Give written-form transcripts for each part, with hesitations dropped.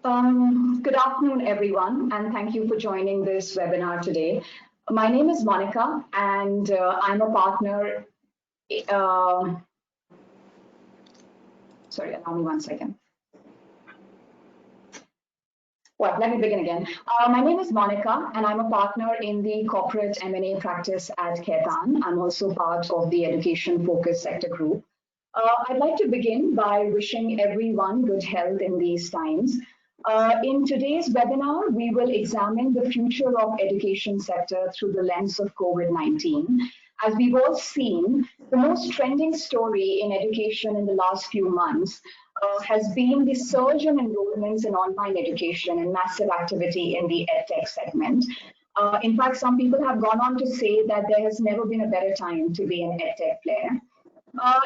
Good afternoon, everyone, and thank you for joining this webinar today. My name is Monica, and I'm a partner. Sorry, allow me 1 second. Well, let me begin again. My name is Monica, and I'm a partner in the corporate M&A practice at Khaitan. I'm also part of the education-focused sector group. I'd like to begin by wishing everyone good health in these times. In today's webinar, we will examine the future of education sector through the lens of COVID-19. As we've all seen, the most trending story in education in the last few months has been the surge in enrollments in online education and massive activity in the edtech segment. In fact, some people have gone on to say that there has never been a better time to be an edtech player.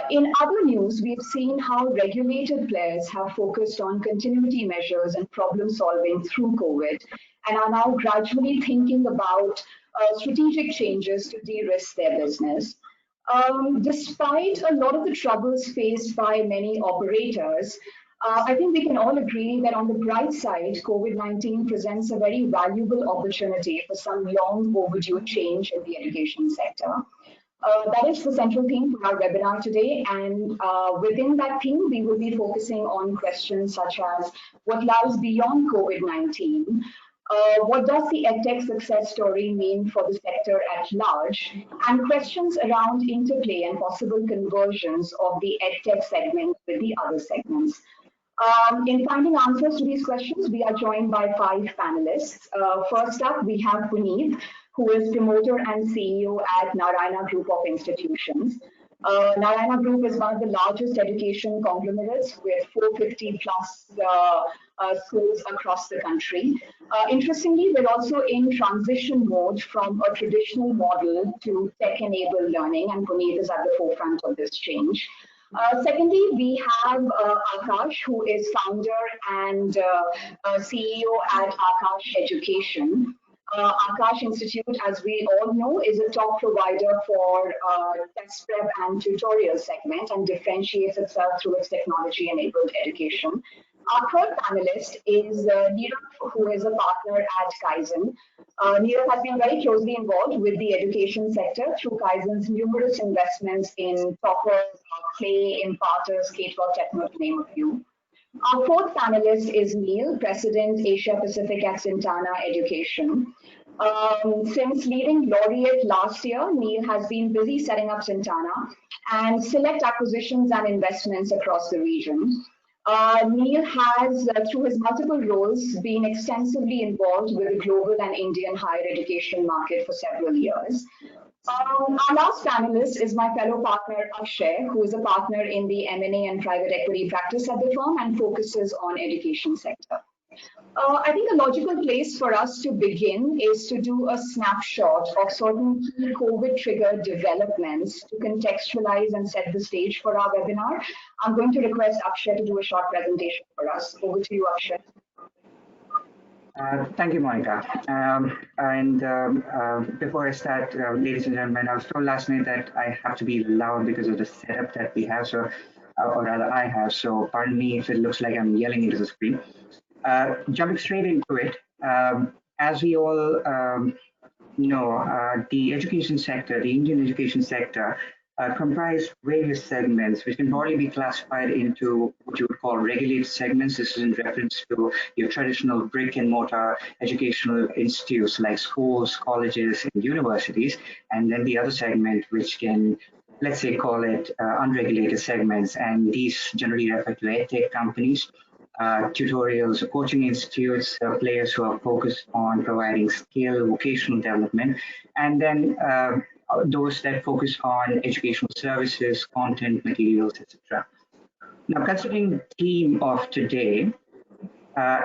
In other news, we've seen how regulated players have focused on continuity measures and problem solving through COVID and are now gradually thinking about strategic changes to de-risk their business. Despite a lot of the troubles faced by many operators, I think we can all agree that on the bright side, COVID-19 presents a very valuable opportunity for some long overdue change in the education sector. That is the central theme for our webinar today, and within that theme, we will be focusing on questions such as what lies beyond COVID-19, what does the EdTech success story mean for the sector at large, and questions around interplay and possible conversions of the EdTech segment with the other segments. In finding answers to these questions, we are joined by 5 panelists. First up, we have Puneet, who is promoter and CEO at Narayana Group of Institutions. Narayana Group is one of the largest education conglomerates with 450 plus schools across the country. Interestingly, we're also in transition mode from a traditional model to tech-enabled learning, and Puneet is at the forefront of this change. Secondly, we have Akash, who is founder and CEO at Akash Education. Akash Institute, as we all know, is a top provider for test prep and tutorial segment and differentiates itself through its technology-enabled education. Our third panelist is Nirav, who is a partner at Khaitan. Nirav has been very closely involved with the education sector through Khaitan's numerous investments in Topper, Clay, Imparters, K-12 Techno, to name a few. Our fourth panelist is Neil, President Asia Pacific at Sintana Education. Since leading Laureate last year, Neil has been busy setting up Sintana and select acquisitions and investments across the region. Neil has, through his multiple roles, been extensively involved with the global and Indian higher education market for several years. Our last panelist is my fellow partner, Akshay, who is a partner in the M&A and private equity practice at the firm and focuses on education sector. I think a logical place for us to begin is to do a snapshot of certain key COVID-triggered developments to contextualize and set the stage for our webinar. I'm going to request Akshay to do a short presentation for us. Over to you, Akshay. Thank you, Monica. Before I start, ladies and gentlemen, I was told last night that I have to be loud because of the setup that we have, so, or rather I have, so pardon me if it looks like I'm yelling into the screen. Jumping straight into it, as we all know, the education sector, the Indian education sector, comprise various segments, which can broadly be classified into what you would call regulated segments. This is in reference to your traditional brick and mortar educational institutes like schools, colleges, and universities. And then the other segment, which can, let's say, call it unregulated segments. And these generally refer to edtech companies, tutorials, coaching institutes, players who are focused on providing skill, vocational development, and then those that focus on educational services, content, materials, etc. Now, considering the theme of today,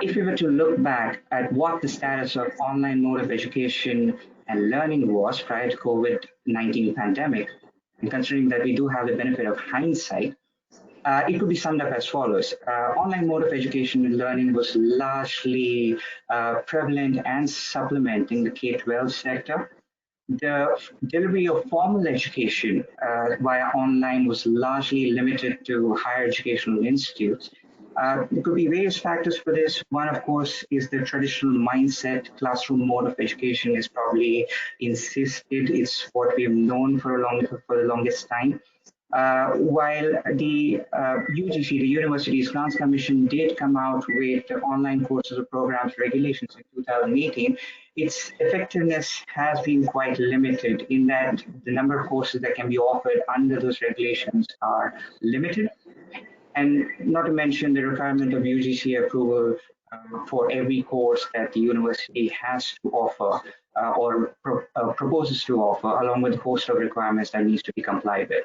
if we were to look back at what the status of online mode of education and learning was prior to COVID-19 pandemic, and considering that we do have the benefit of hindsight, it could be summed up as follows. Online mode of education and learning was largely prevalent and supplementing the K-12 sector. The delivery of formal education via online was largely limited to higher educational institutes. There could be various factors for this. One, of course, is the traditional mindset. Classroom mode of education is probably insisted. It's what we've known for the longest time. While the UGC, the Universities Grants Commission, did come out with online courses or programs regulations in 2018, its effectiveness has been quite limited in that the number of courses that can be offered under those regulations are limited. And not to mention the requirement of UGC approval for every course that the university has to offer or proposes to offer, along with a host of requirements that needs to be complied with.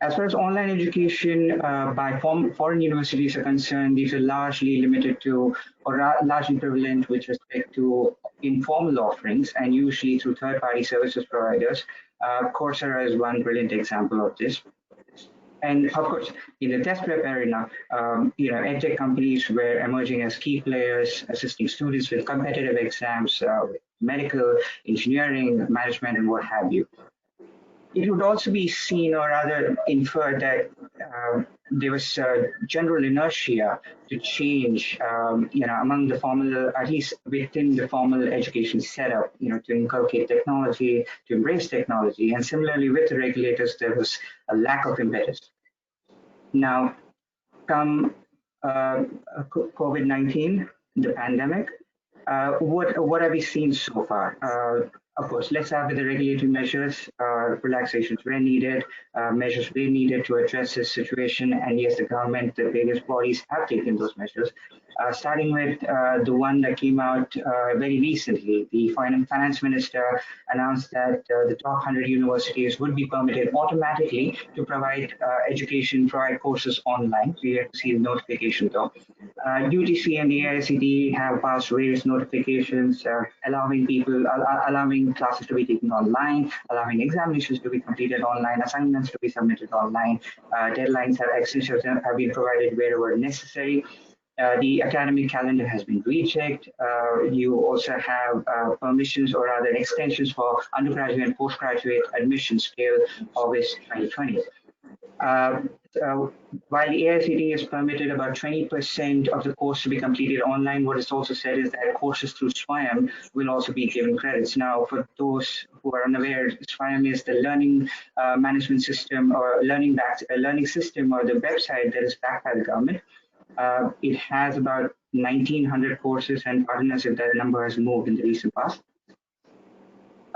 As far as online education by foreign universities are concerned, these are largely limited to or largely prevalent with respect to informal offerings and usually through third-party services providers. Coursera is one brilliant example of this. And of course, in the test prep arena, edtech companies were emerging as key players, assisting students with competitive exams, medical, engineering, management, and what have you. It would also be seen or rather inferred that there was general inertia to change, among the formal, at least within the formal education setup, to inculcate technology, to embrace technology. And similarly with the regulators, there was a lack of impetus. Now, come COVID-19, the pandemic, what have we seen so far? Of course, let's start with the regulatory measures. Relaxations were needed, measures were needed to address this situation, and yes, the government, the various bodies have taken those measures. Starting with the one that came out very recently, the finance minister announced that the top 100 universities would be permitted automatically to provide provide courses online. We have to see the notification though. UGC and the AICTE have passed various notifications allowing classes to be taken online, allowing examinations to be completed online, assignments to be submitted online, deadlines extensions have been provided wherever necessary. The academic calendar has been rechecked. You also have permissions or rather extensions for undergraduate and postgraduate admissions till August 2020. While the AICTE has permitted about 20% of the course to be completed online, what is also said is that courses through SWAYAM will also be given credits. Now, for those who are unaware, SWAYAM is the learning management system or learning system or the website that is backed by the government. It has about 1,900 courses, and pardon us if that number has moved in the recent past.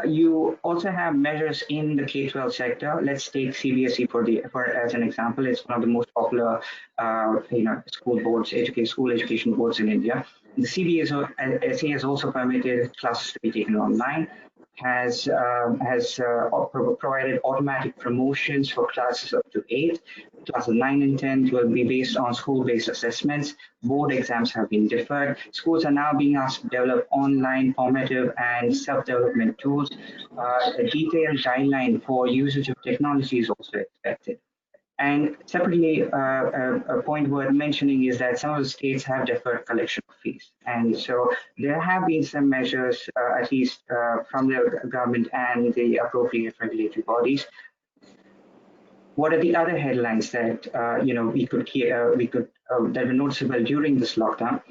You also have measures in the K-12 sector. Let's take CBSE as an example. It's one of the most popular, school education boards in India. The CBSE has also permitted classes to be taken online. Has provided automatic promotions for classes up to 8. Classes 9 and 10 will be based on school-based assessments. Board exams have been deferred. Schools are now being asked to develop online formative and self-development tools. A detailed guideline for usage of technology is also expected. And separately, a point worth mentioning is that some of the states have deferred collection of fees. And so there have been some measures, at least from the government and the appropriate regulatory bodies. What are the other headlines that that were noticeable during this lockdown?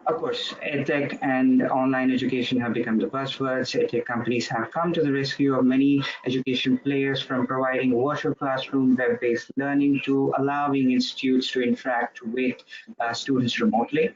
Of course, EdTech and online education have become the buzzwords. EdTech companies have come to the rescue of many education players, from providing virtual classroom, web-based learning to allowing institutes to interact with students remotely.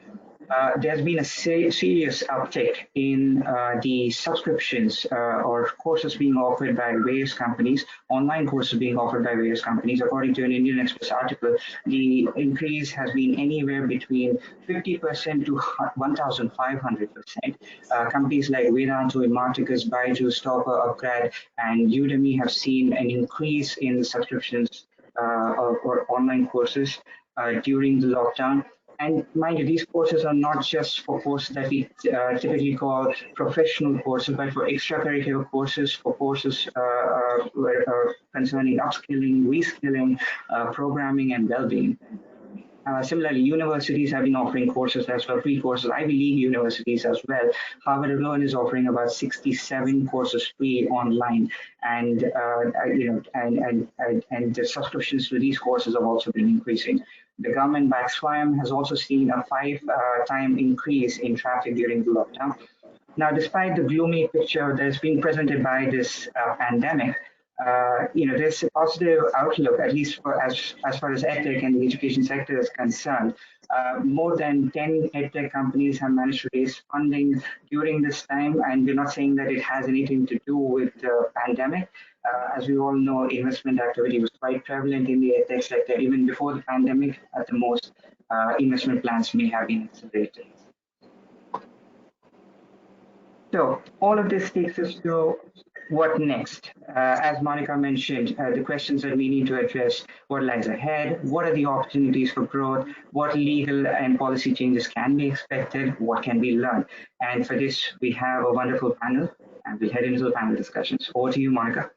There's been a serious uptick in the subscriptions or courses being offered by various companies, online courses being offered by various companies. According to an Indian Express article, the increase has been anywhere between 50% to 1,500%. Companies like Vedantu, Marticus, Byju's, Topper, Upgrad, and Udemy have seen an increase in the subscriptions or online courses during the lockdown. And mind you, these courses are not just for courses that we typically call professional courses, but for extracurricular courses, for courses concerning upskilling, reskilling, programming, and well-being. Similarly, universities have been offering courses as well, free courses. Ivy League universities as well. Harvard alone is offering about 67 courses free online, and the subscriptions to these courses have also been increasing. The government by SWAYAM has also seen a five-time increase in traffic during the lockdown. Now, despite the gloomy picture that's being presented by this pandemic, there's a positive outlook, at least as far as edtech and the education sector is concerned. More than 10 edtech companies have managed to raise funding during this time, and we're not saying that it has anything to do with the pandemic. As we all know, investment activity was quite prevalent in the edtech sector even before the pandemic. At the most, investment plans may have been accelerated. So all of this takes us to what next? As Monica mentioned, the questions that we need to address: what lies ahead? What are the opportunities for growth? What legal and policy changes can be expected? What can be learned? And for this, we have a wonderful panel, and we'll head into the panel discussions. Over to you, Monica.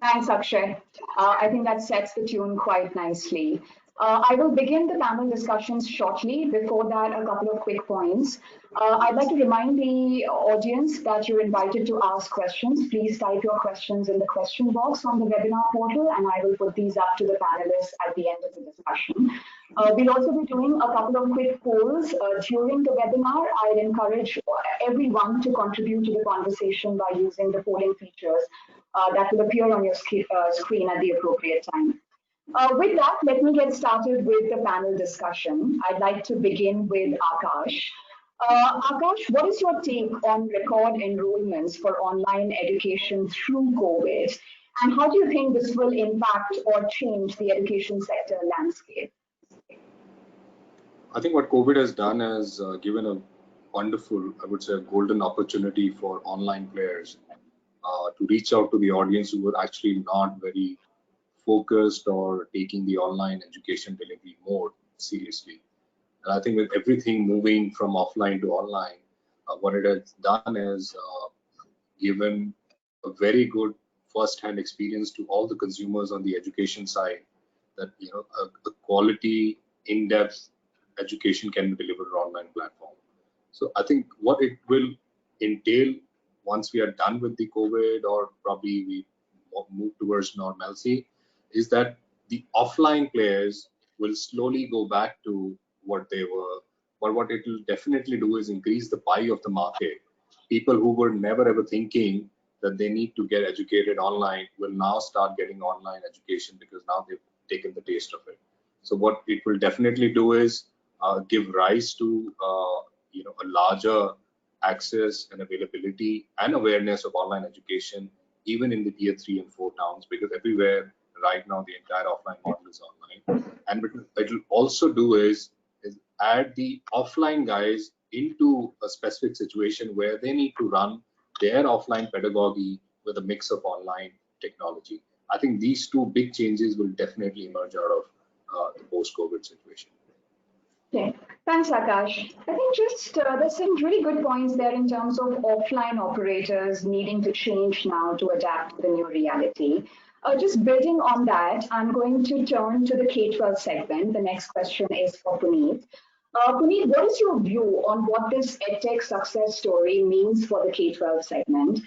Thanks, Akshay. I think that sets the tune quite nicely. I will begin the panel discussions shortly. Before that, a couple of quick points. I'd like to remind the audience that you're invited to ask questions. Please type your questions in the question box on the webinar portal, and I will put these up to the panelists at the end of the discussion. We'll also be doing a couple of quick polls during the webinar. I'd encourage everyone to contribute to the conversation by using the polling features that will appear on your screen at the appropriate time. With that, let me get started with the panel discussion. I'd like to begin with Akash. Akash, what is your take on record enrollments for online education through COVID? And how do you think this will impact or change the education sector landscape? I think what COVID has done is given a wonderful, I would say, a golden opportunity for online players to reach out to the audience who were actually not very focused or taking the online education delivery more seriously. And I think with everything moving from offline to online, what it has done is given a very good first-hand experience to all the consumers on the education side that a quality, in-depth education can be delivered on online platform. So I think what it will entail once we are done with the COVID, or probably we move towards normalcy, is that the offline players will slowly go back to what they were. But what it will definitely do is increase the pie of the market. People who were never ever thinking that they need to get educated online will now start getting online education because now they've taken the taste of it. So what it will definitely do is give rise to a larger access and availability and awareness of online education, even in the tier 3 and 4 towns, because everywhere right now the entire offline model is online. And what it will also do is add the offline guys into a specific situation where they need to run their offline pedagogy with a mix of online technology. I think these two big changes will definitely emerge out of the post-COVID situation. Okay, thanks, Akash. I think just there's some really good points there in terms of offline operators needing to change now to adapt to the new reality. Just building on that, I'm going to turn to the K-12 segment. The next question is for Puneet. Puneet, what is your view on what this EdTech success story means for the K-12 segment?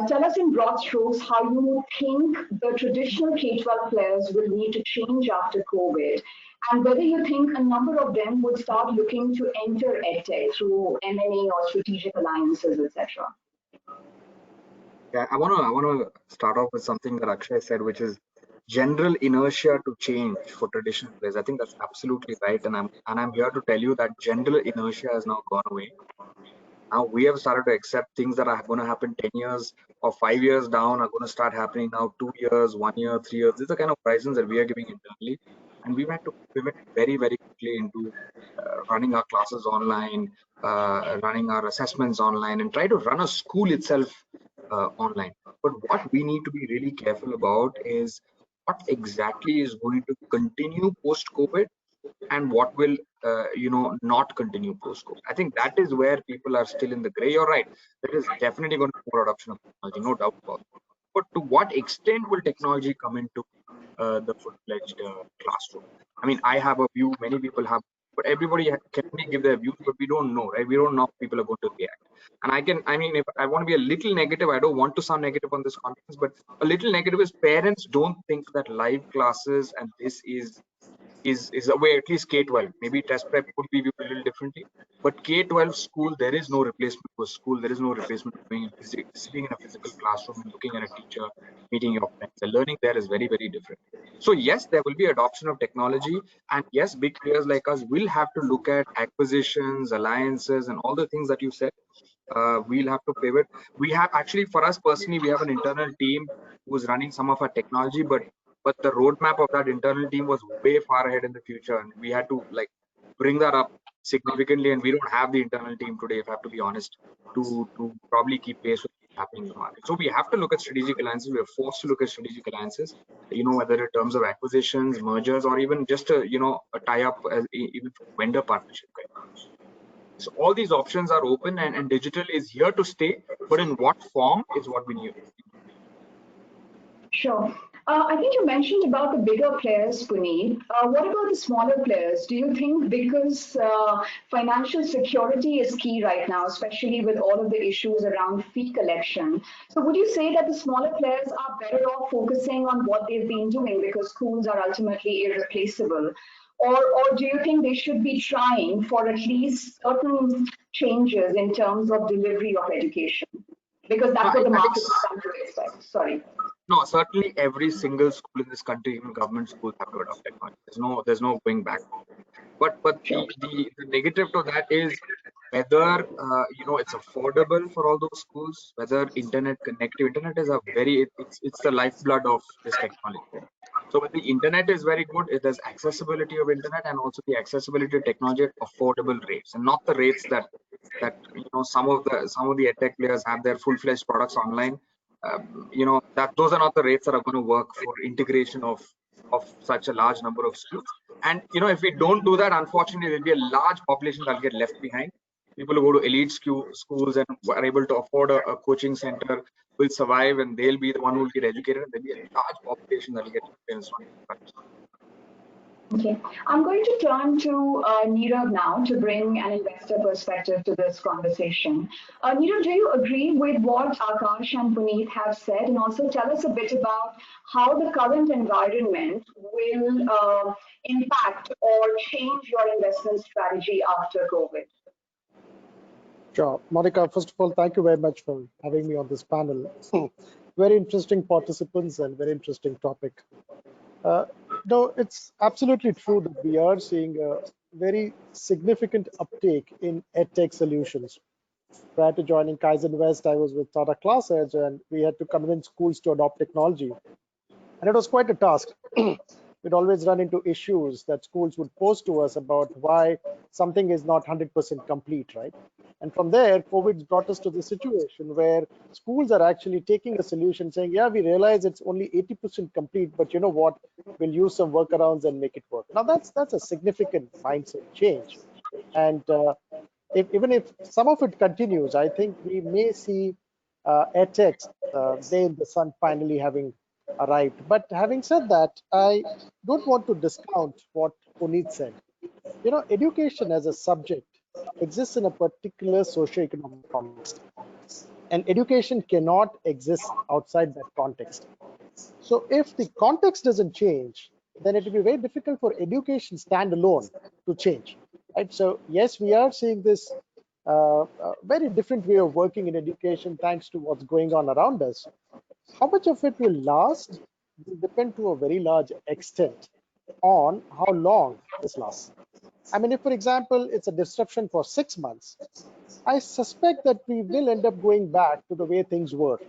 Tell us in broad strokes how you think the traditional K-12 players will need to change after COVID, and whether you think a number of them would start looking to enter EdTech through M&A or strategic alliances, etc. Yeah, I want to start off with something that Akshay said, which is general inertia to change for traditional players. I think that's absolutely right, and I'm here to tell you that general inertia has now gone away. Now we have started to accept things that are going to happen 10 years or 5 years down are going to start happening now 2 years, 1 year, 3 years. These are kind of horizons that we are giving internally, and we've had to pivot very, very quickly into running our classes online, running our assessments online, and try to run a school itself online. But what we need to be really careful about is what exactly is going to continue post-COVID and what will not continue post-COVID. I think that is where people are still in the gray. You're right. There is definitely going to be more adoption of technology, no doubt about it. But to what extent will technology come into the full-fledged classroom? I mean, I have a view, many people have, but everybody can only give their views, but we don't know, right? We don't know how people are going to react. And I mean, if I want to be a little negative, I don't want to sound negative on this conference, but a little negative is parents don't think that live classes and this is a way, at least K-12. Maybe test prep could be viewed a little differently, but K-12 school, there is no replacement for school. There is no replacement for sitting in a physical classroom and looking at a teacher, meeting your friends. The learning there is very, very different. So yes, there will be adoption of technology, and yes, big players like us will have to look at acquisitions, alliances, and all the things that you said. We'll have to pivot. We have actually, for us personally, we have an internal team who's running some of our technology, but the roadmap of that internal team was way far ahead in the future, and we had to like bring that up significantly. And we don't have the internal team today, if I have to be honest, to probably keep pace with what's happening in the market. So we have to look at strategic alliances. We are forced to look at strategic alliances, whether in terms of acquisitions, mergers, or even just a tie up as even vendor partnership. So all these options are open, and digital is here to stay, but in what form is what we need. Sure. I think you mentioned about the bigger players, Puneet. What about the smaller players? Do you think because financial security is key right now, especially with all of the issues around fee collection? So would you say that the smaller players are better off focusing on what they've been doing because schools are ultimately irreplaceable? Or do you think they should be trying for at least certain changes in terms of delivery of education? Because that's what the market is trying to expect. Sorry. No, certainly every single school in this country, even government schools, have to adopt technology. There's no going back. But the negative to that is whether it's affordable for all those schools, whether internet is a very it's the lifeblood of this technology. So when the internet is very good, it has accessibility of internet and also the accessibility of technology at affordable rates, and not the rates that some of the edtech players have their full-fledged products online. That those are not the rates that are going to work for integration of such a large number of schools. And if we don't do that, unfortunately, there'll be a large population that'll get left behind. People who go to elite schools and are able to afford a coaching center will survive, and they'll be the one who will get educated. And there'll be a large population that'll get left behind. Okay, I'm going to turn to Nirav now to bring an investor perspective to this conversation. Nirav, do you agree with what Akash and Puneet have said? And also tell us a bit about how the current environment will impact or change your investment strategy after COVID. Sure. Monica, first of all, thank you very much for having me on this panel. Very interesting participants and very interesting topic. No, it's absolutely true that we are seeing a very significant uptake in edtech solutions. Prior to joining Kaizen West, I was with Tata ClassEdge, and we had to convince schools to adopt technology. And it was quite a task. We'd always run into issues that schools would post to us about why something is not 100% complete, right? And from there, COVID brought us to the situation where schools are actually taking a solution saying, yeah, we realize it's only 80% complete, but you know what, we'll use some workarounds and make it work. Now, that's a significant mindset change. And even if some of it continues, I think we may see edtech day in the sun finally having arrived. But having said that, I don't want to discount what Puneet said. Education as a subject exists in a particular socio-economic context, and education cannot exist outside that context. So if the context doesn't change, then it will be very difficult for education standalone to change, right? So yes, we are seeing this very different way of working in education thanks to what's going on around us. How much of it will last will depend to a very large extent on how long this lasts. I mean, if, for example, it's a disruption for 6 months, I suspect that we will end up going back to the way things were.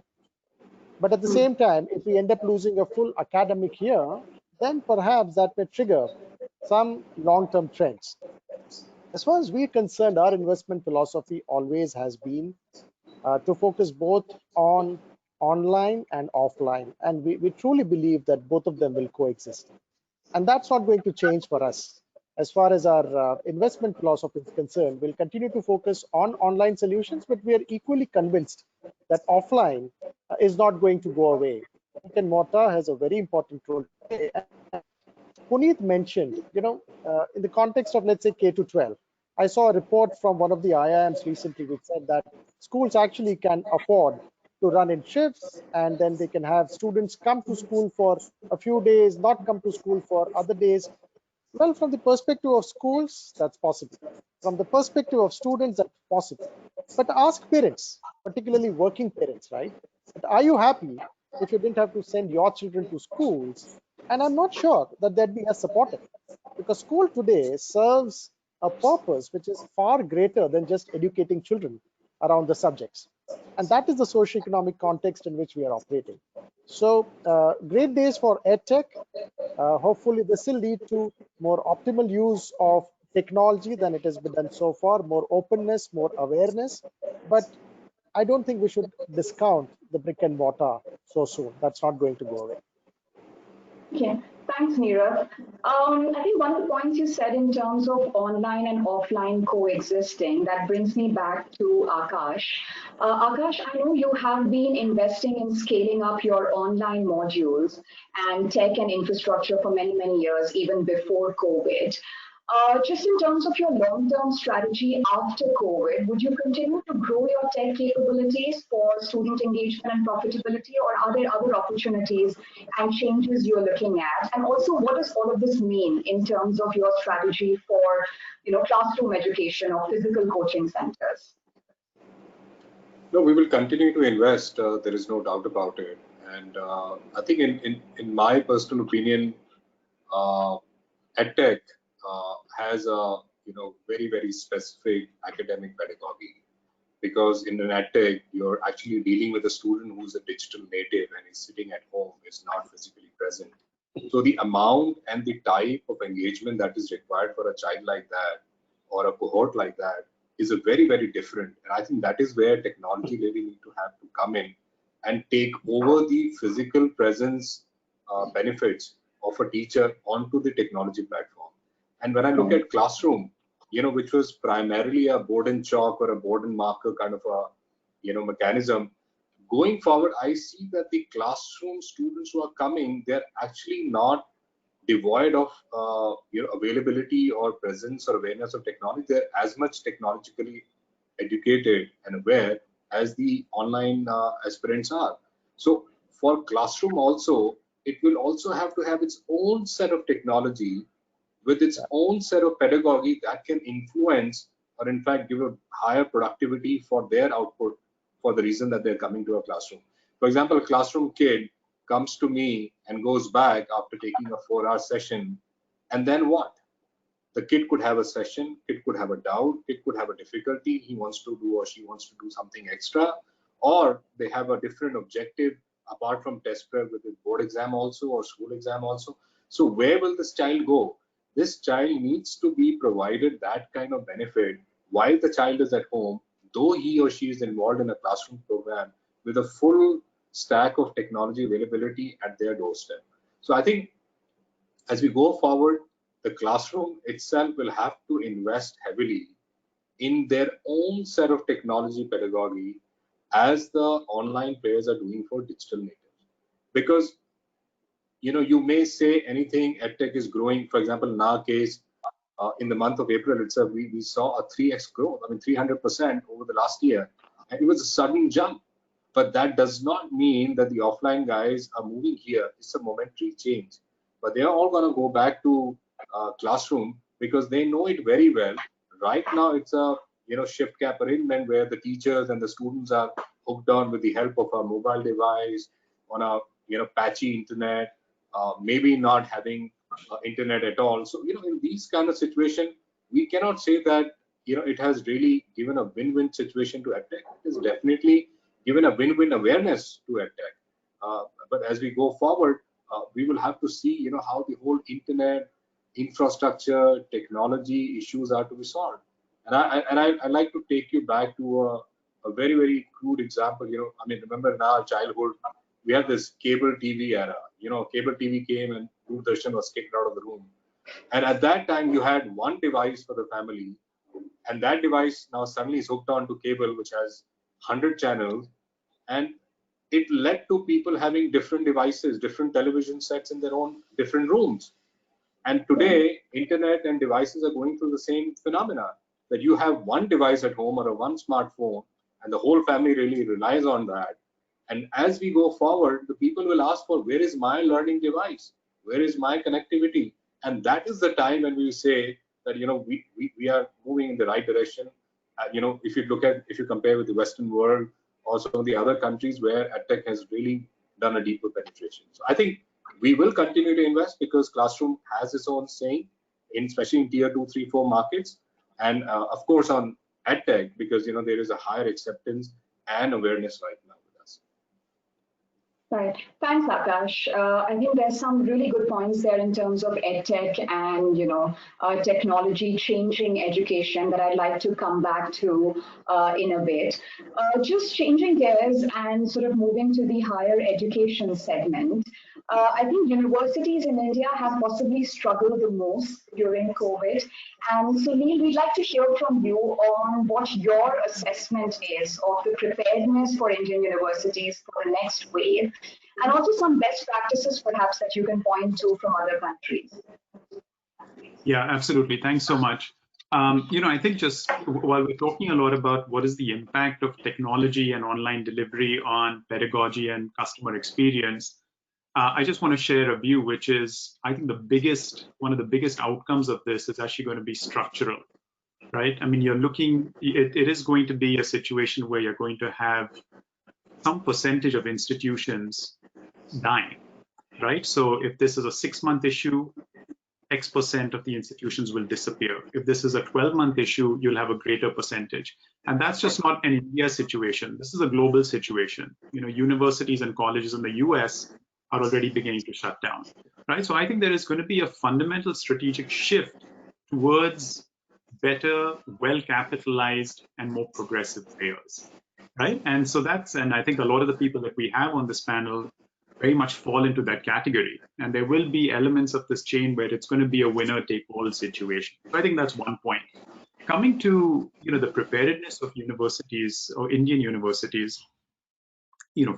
But at the same time, if we end up losing a full academic year, then perhaps that may trigger some long-term trends. As far as we're concerned, our investment philosophy always has been to focus both on online and offline. And we truly believe that both of them will coexist. And that's not going to change for us. As far as our investment philosophy is concerned, we'll continue to focus on online solutions, but we are equally convinced that offline is not going to go away. Brick and mortar has a very important role to play. Puneet mentioned, in the context of, let's say, K to 12, I saw a report from one of the IIMs recently which said that schools actually can afford to run in shifts, and then they can have students come to school for a few days, not come to school for other days. Well, from the perspective of schools, that's possible. From the perspective of students, that's possible. But ask parents, particularly working parents, right? But are you happy if you didn't have to send your children to schools? And I'm not sure that they'd be as supportive, because school today serves a purpose which is far greater than just educating children around the subjects. And that is the socioeconomic context in which we are operating. So, great days for EdTech. Hopefully, this will lead to more optimal use of technology than it has been done so far, more openness, more awareness. But I don't think we should discount the brick and mortar so soon. That's not going to go away. Okay, thanks, Neerav. I think one of the points you said in terms of online and offline coexisting, that brings me back to Akash. Akash, I know you have been investing in scaling up your online modules and tech and infrastructure for many, many years, even before COVID. Just in terms of your long-term strategy after COVID, would you continue to grow your tech capabilities for student engagement and profitability, or are there other opportunities and changes you're looking at? And also, what does all of this mean in terms of your strategy for, classroom education or physical coaching centers? No, we will continue to invest. There is no doubt about it. And I think, in my personal opinion, EdTech has a very specific academic pedagogy, because in an EdTech you're actually dealing with a student who's a digital native and is sitting at home, is not physically present. So the amount and the type of engagement that is required for a child like that or a cohort like that is a very different. And I think that is where technology really need to have to come in and take over the physical presence benefits of a teacher onto the technology platform. And when I look at classroom, which was primarily a board and chalk or a board and marker kind of a, mechanism, going forward, I see that the classroom students who are coming, they're actually not devoid of availability or presence or awareness of technology. They're as much technologically educated and aware as the online aspirants are. So for classroom also, it will also have to have its own set of technology with its own set of pedagogy that can influence or in fact give a higher productivity for their output for the reason that they're coming to a classroom. For example, a classroom kid comes to me and goes back after taking a 4-hour session, and then what? The kid could have a session, kid could have a doubt, kid could have a difficulty, he wants to do or she wants to do something extra, or they have a different objective apart from test prep with a board exam also or school exam also. So where will this child go? This child needs to be provided that kind of benefit while the child is at home, though he or she is involved in a classroom program with a full stack of technology availability at their doorstep. So I think as we go forward, the classroom itself will have to invest heavily in their own set of technology pedagogy as the online players are doing for digital natives. Because you may say anything, edtech is growing. For example, in our case, in the month of April itself, we saw a 3x growth, I mean 300% over the last year. And it was a sudden jump. But that does not mean that the offline guys are moving here. It's a momentary change. But they're all going to go back to classroom because they know it very well. Right now, it's a shift cap arrangement where the teachers and the students are hooked on with the help of a mobile device on a patchy internet, maybe not having internet at all. So in these kind of situation, we cannot say that it has really given a win-win situation to EdTech. It is definitely given a win-win awareness to EdTech. But as we go forward, we will have to see how the whole internet infrastructure technology issues are to be solved. And I like to take you back to a very crude example. I mean, remember in our childhood we had this cable TV era. Cable TV came and Doordarshan was kicked out of the room. And at that time, you had one device for the family, and that device now suddenly is hooked on to cable, which has 100 channels, and it led to people having different devices, different television sets in their own different rooms. And today, internet and devices are going through the same phenomena, that you have one device at home or a one smartphone, and the whole family really relies on that. And as we go forward, the people will ask for, where is my learning device? Where is my connectivity? And that is the time when we say that, we are moving in the right direction. If you compare with the Western world or some of the other countries where EdTech has really done a deeper penetration. So I think we will continue to invest because classroom has its own saying, especially in tier 2, 3, 4 markets, and of course on EdTech because there is a higher acceptance and awareness right now with us. Right. Thanks, Akash. I think there's some really good points there in terms of edtech and technology changing education that I'd like to come back to in a bit. Just changing gears and sort of moving to the higher education segment. I think universities in India have possibly struggled the most during COVID. And so, Neil, we'd like to hear from you on what your assessment is of the preparedness for Indian universities for the next wave, and also some best practices perhaps that you can point to from other countries. Yeah, absolutely. Thanks so much. I think just while we're talking a lot about what is the impact of technology and online delivery on pedagogy and customer experience, I just want to share a view, which is, I think one of the biggest outcomes of this is actually going to be structural, right? I mean, it is going to be a situation where you're going to have some percentage of institutions dying, right? So if this is a 6-month issue, X% of the institutions will disappear. If this is a 12-month issue, you'll have a greater percentage. And that's just not an India situation. This is a global situation. Universities and colleges in the US are already beginning to shut down, right? So I think there is going to be a fundamental strategic shift towards better, well-capitalized, and more progressive players, right? And so and I think a lot of the people that we have on this panel very much fall into that category. And there will be elements of this chain where it's going to be a winner-take-all situation. So I think that's one point. Coming to the preparedness of universities or Indian universities,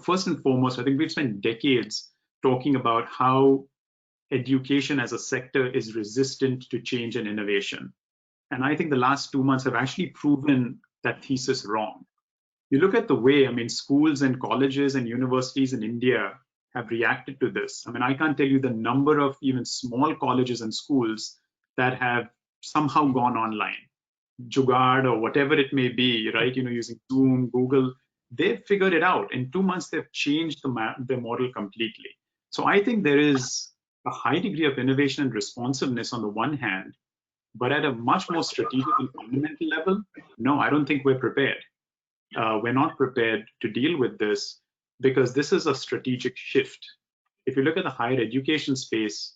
first and foremost, I think we've spent decades talking about how education as a sector is resistant to change and innovation. And I think the last 2 months have actually proven that thesis wrong. You look at the way, schools and colleges and universities in India have reacted to this. I can't tell you the number of even small colleges and schools that have somehow gone online, Jugaad or whatever it may be, right? Using Zoom, Google, they've figured it out. In 2 months, they've changed the model completely. So I think there is a high degree of innovation and responsiveness on the one hand, but at a much more strategic and fundamental level, no, I don't think we're prepared. We're not prepared to deal with this because this is a strategic shift. If you look at the higher education space,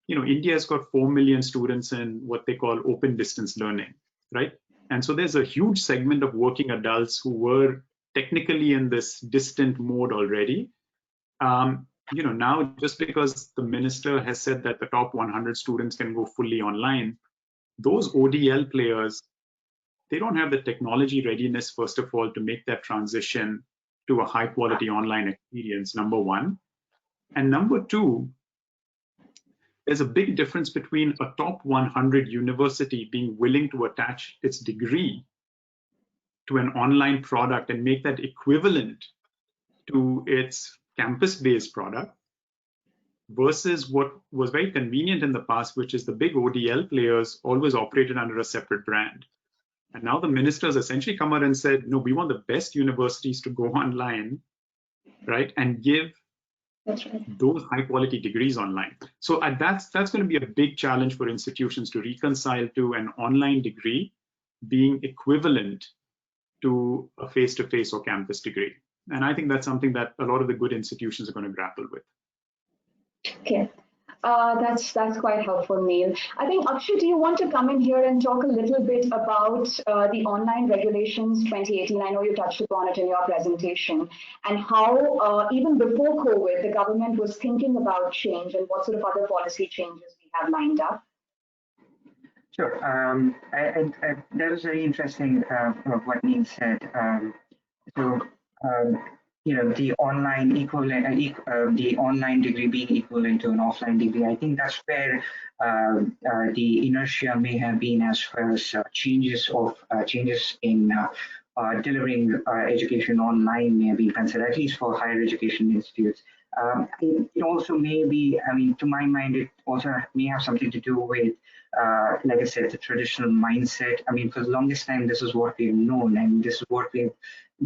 India's got 4 million students in what they call open distance learning, right? And so there's a huge segment of working adults who were technically in this distant mode already. Now just because the minister has said that the top 100 students can go fully online, those ODL players, they don't have the technology readiness, first of all, to make that transition to a high quality online experience, number one. And number two, there's a big difference between a top 100 university being willing to attach its degree to an online product and make that equivalent to its campus-based product versus what was very convenient in the past, which is the big ODL players always operated under a separate brand. And now the ministers essentially come out and said, no, we want the best universities to go online, right, and give those high quality degrees online. So that's going to be a big challenge for institutions to reconcile to an online degree being equivalent to a face-to-face or campus degree. And I think that's something that a lot of the good institutions are going to grapple with. Okay. That's quite helpful, Neil. I think, Akshay, do you want to come in here and talk a little bit about the online regulations 2018? I know you touched upon it in your presentation, and how even before COVID, the government was thinking about change and what sort of other policy changes we have lined up. Sure. That was very interesting what Neil said. the online equivalent, the online degree being equivalent to an offline degree. I think that's where the inertia may have been as far as changes in delivering education online may have been considered, at least for higher education institutes. It also may be, I mean, to my mind, it also may have something to do with, like I said, the traditional mindset. I mean, for the longest time, this is what we've known, and this is what we've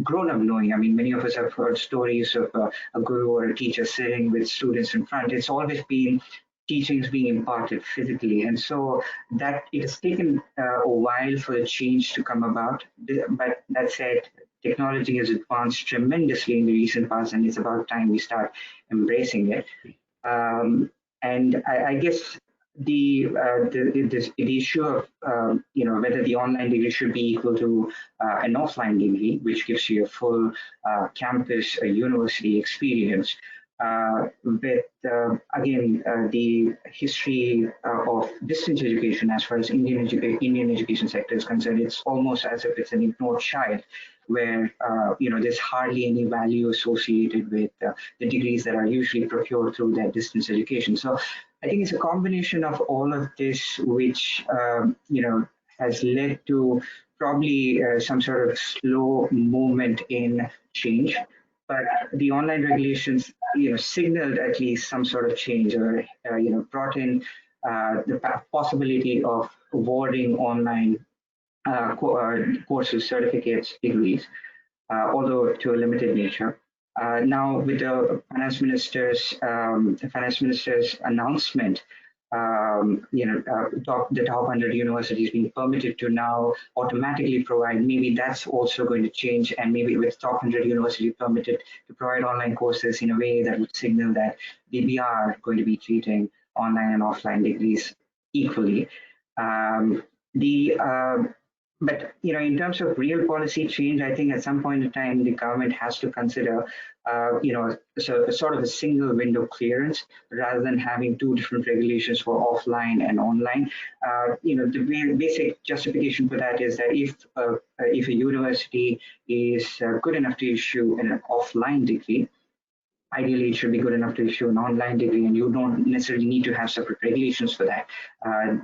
grown up knowing. I mean, many of us have heard stories of a guru or a teacher sitting with students in front. It's always been teachings being imparted physically, and so that it has taken a while for the change to come about. But that said, technology has advanced tremendously in the recent past, and it's about time we start embracing it. And I guess the issue of whether the online degree should be equal to an offline degree, which gives you a full campus university experience. But the history of distance education, as far as Indian education sector is concerned, it's almost as if it's an ignored child, where there's hardly any value associated with the degrees that are usually procured through that distance education. So I think it's a combination of all of this, which has led to probably some sort of slow movement in change. But the online regulations, signaled at least some sort of change, or brought in the possibility of awarding online courses, certificates, degrees, although to a limited nature. Now, with the finance minister's announcement, the top 100 universities being permitted to now automatically provide, maybe that's also going to change, and maybe with top 100 universities permitted to provide online courses in a way that would signal that we are going to be treating online and offline degrees equally. But in terms of real policy change, I think at some point in time the government has to consider, sort of a single window clearance rather than having two different regulations for offline and online. The basic justification for that is that if a university is good enough to issue an offline degree, ideally it should be good enough to issue an online degree, and you don't necessarily need to have separate regulations for that.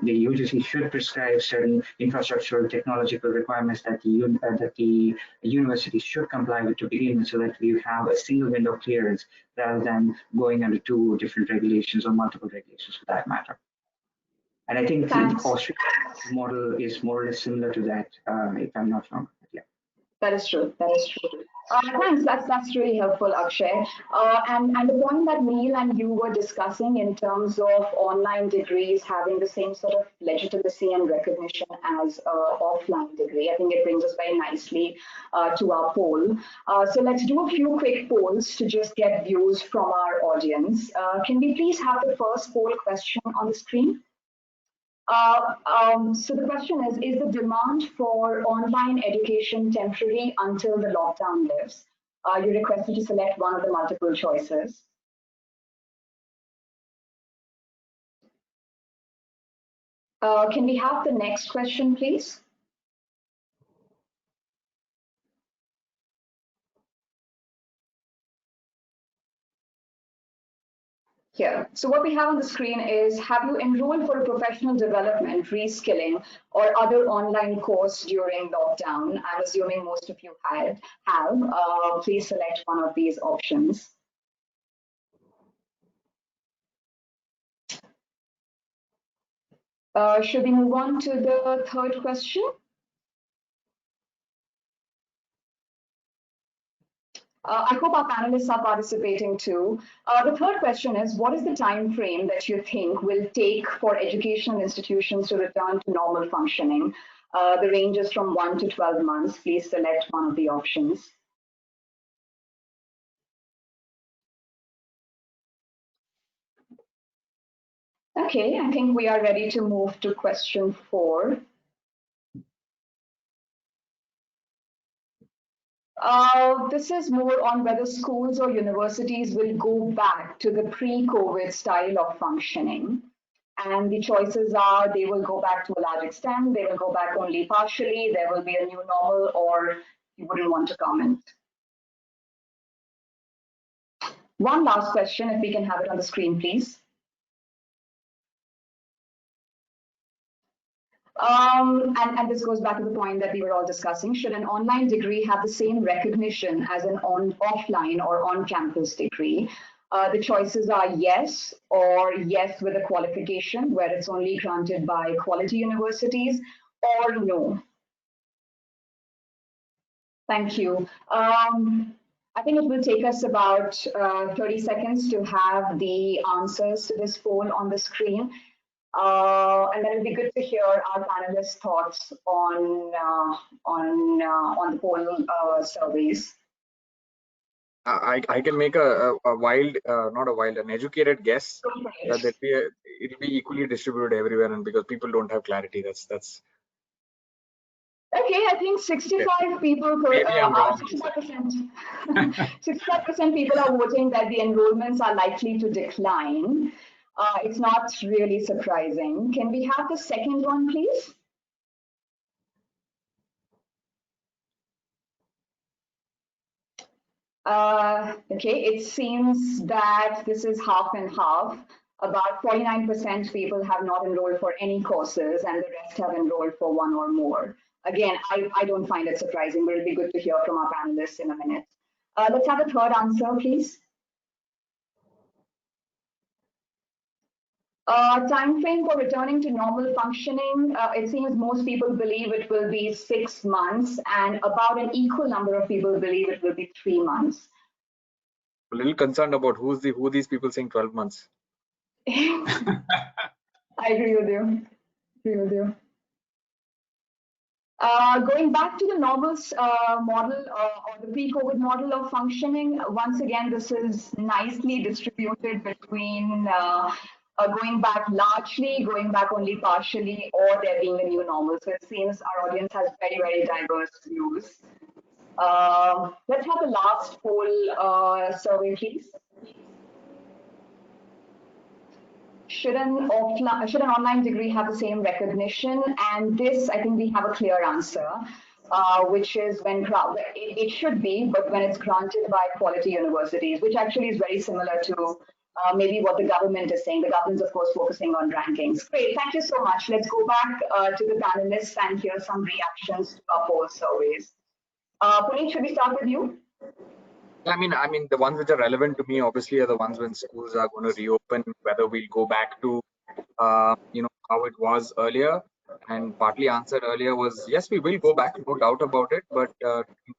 The UGC should prescribe certain infrastructural technological requirements that the university should comply with to begin with, so that you have a single window clearance rather than going under two different regulations or multiple regulations for that matter. And I think the Australian model is more or less similar to that, if I'm not wrong. Yeah. That is true. That is true. Thanks. That's really helpful, Akshay. And the point that Neil and you were discussing in terms of online degrees having the same sort of legitimacy and recognition as offline degree, I think it brings us very nicely to our poll. So let's do a few quick polls to just get views from our audience. Can we please have the first poll question on the screen? So the question is the demand for online education temporary until the lockdown lifts? You're requested to select one of the multiple choices. Can we have the next question, please? Here. So what we have on the screen is, have you enrolled for a professional development, reskilling, or other online course during lockdown? I'm assuming most of you have. Please select one of these options. Should we move on to the third question? I hope our panelists are participating too. The third question is, what is the time frame that you think will take for educational institutions to return to normal functioning? The range is from 1 to 12 months. Please select one of the options. Okay, I think we are ready to move to question 4. This is more on whether schools or universities will go back to the pre-COVID style of functioning. And the choices are, they will go back to a large extent, they will go back only partially, there will be a new normal, or you wouldn't want to comment. One last question, if we can have it on the screen, please. And this goes back to the point that we were all discussing. Should an online degree have the same recognition as an offline or on-campus degree? The choices are yes, or yes with a qualification where it's only granted by quality universities, or no. Thank you. I think it will take us about 30 seconds to have the answers to this poll on the screen. And then it'll be good to hear our panelists' thoughts on the poll surveys. I can make a wild, not a wild, an educated guess that it'll be equally distributed everywhere, and because people don't have clarity, that's. Okay, I think 65 people per 65%. 65% people are voting that the enrollments are likely to decline. It's not really surprising. Can we have the second one, please? Okay, it seems that this is half and half. About 49% people have not enrolled for any courses, and the rest have enrolled for one or more. Again, I don't find it surprising, but it'll be good to hear from our panelists in a minute. Let's have a third answer, please. Time frame for returning to normal functioning, it seems most people believe it will be 6 months, and about an equal number of people believe it will be 3 months. A little concerned about who these people saying 12 months. I agree with you. Going back to the normal model or the pre-COVID model of functioning, once again, this is nicely distributed between going back largely, going back only partially, or there being a new normal. So it seems our audience has very, very diverse views. Let's have the last poll survey, please. Should an online degree have the same recognition? And this, I think we have a clear answer, which is when it should be, but when it's granted by quality universities, which actually is very similar to maybe what the government is saying. The government's, of course, focusing on rankings. Great, thank you so much. Let's go back to the panelists and hear some reactions to our poll surveys. Puneet, should we start with you? I mean, the ones which are relevant to me, obviously, are the ones when schools are going to reopen, whether we'll go back to, how it was earlier. And partly answered earlier was, yes, we will go back, no doubt about it. But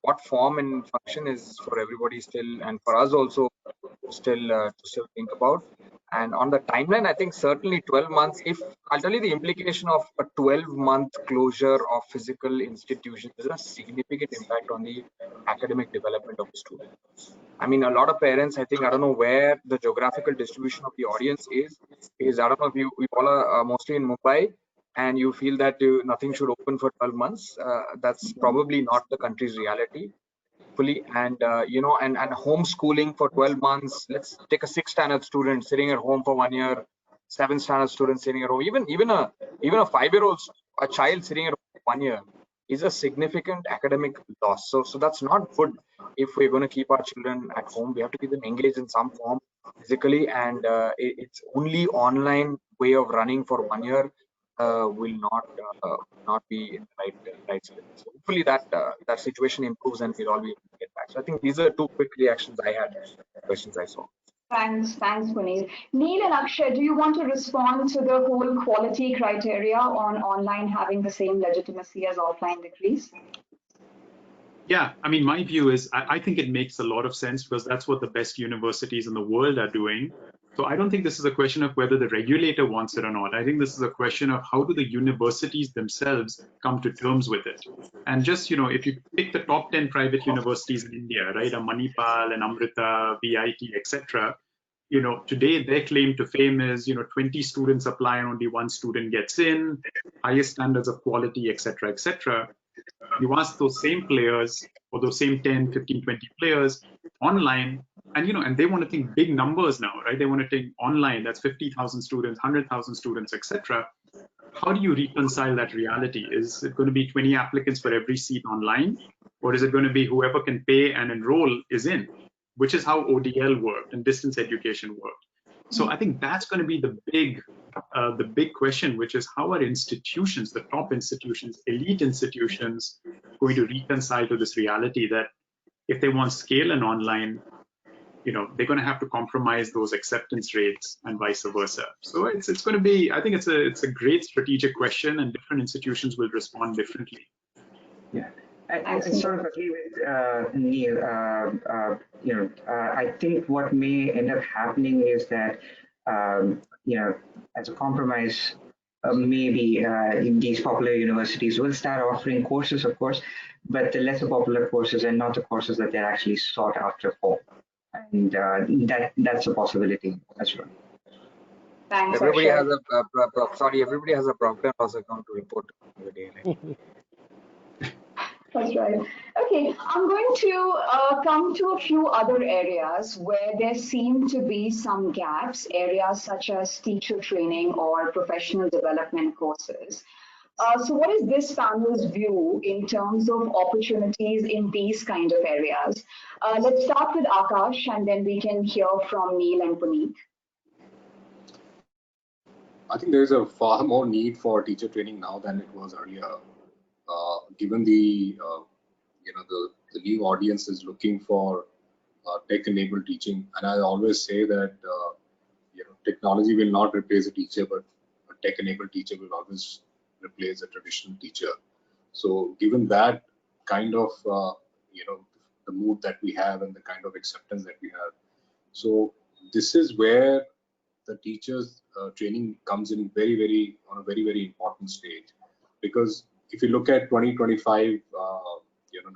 what form and function is for everybody still, and for us also, to still think about. And on the timeline, I think certainly 12 months, I'll tell you the implication of a 12-month closure of physical institutions is a significant impact on the academic development of the student. I mean, a lot of parents, I don't know where the geographical distribution of the audience is I don't know if you all are mostly in Mumbai and you feel that nothing should open for 12 months. That's probably not the country's reality fully. And, and homeschooling for 12 months, let's take a 6th standard student sitting at home for 1 year, 7th standard student sitting at home, even a 5-year-old, a child sitting at home for 1 year is a significant academic loss. So that's not good. If we're going to keep our children at home, we have to keep them engaged in some form physically, and it's only online way of running for 1 year will not be in the right space. So hopefully that situation improves and we'll all be able to get back. So I think these are 2 quick reactions I had, questions I saw. Thanks, Puneet. Neil and Akshay, do you want to respond to the whole quality criteria on online having the same legitimacy as offline degrees? Yeah, I mean, my view is I think it makes a lot of sense because that's what the best universities in the world are doing. So I don't think this is a question of whether the regulator wants it or not. I think this is a question of how do the universities themselves come to terms with it. And just, if you pick the top 10 private universities in India, right, a Manipal and Amrita, VIT, etc., today their claim to fame is, 20 students apply and only 1 student gets in, highest standards of quality, etc., etc. You ask those same players or those same 10, 15, 20 players online, and they want to think big numbers now, right? They want to think online, that's 50,000 students, 100,000 students, etc. How do you reconcile that reality? Is it going to be 20 applicants for every seat online? Or is it going to be whoever can pay and enroll is in? which is how ODL worked and distance education worked. So I think that's going to be the big question, which is how are institutions, the top institutions, elite institutions, going to reconcile to this reality that if they want scale in online, they're going to have to compromise those acceptance rates and vice versa. So it's going to be, I think it's a great strategic question, and different institutions will respond differently. Yeah, I sort of agree with Neil. I think what may end up happening is that, as a compromise, maybe these popular universities will start offering courses, of course, but the lesser popular courses and not the courses that they're actually sought after for. And that's a possibility as well. Thanks. Everybody has everybody has a profit and loss account to report every day. Right? That's right. Okay, I'm going to come to a few other areas where there seem to be some gaps, areas such as teacher training or professional development courses. So what is this panel's view in terms of opportunities in these kind of areas? Let's start with Akash, and then we can hear from Neil and Puneet. I think there is a far more need for teacher training now than it was earlier, given the the new audience is looking for tech-enabled teaching. And I always say that technology will not replace a teacher, but a tech-enabled teacher will always replace a traditional teacher. So given that kind of the mood that we have and the kind of acceptance that we have, so this is where the teachers training comes in on a very important stage. Because if you look at 2025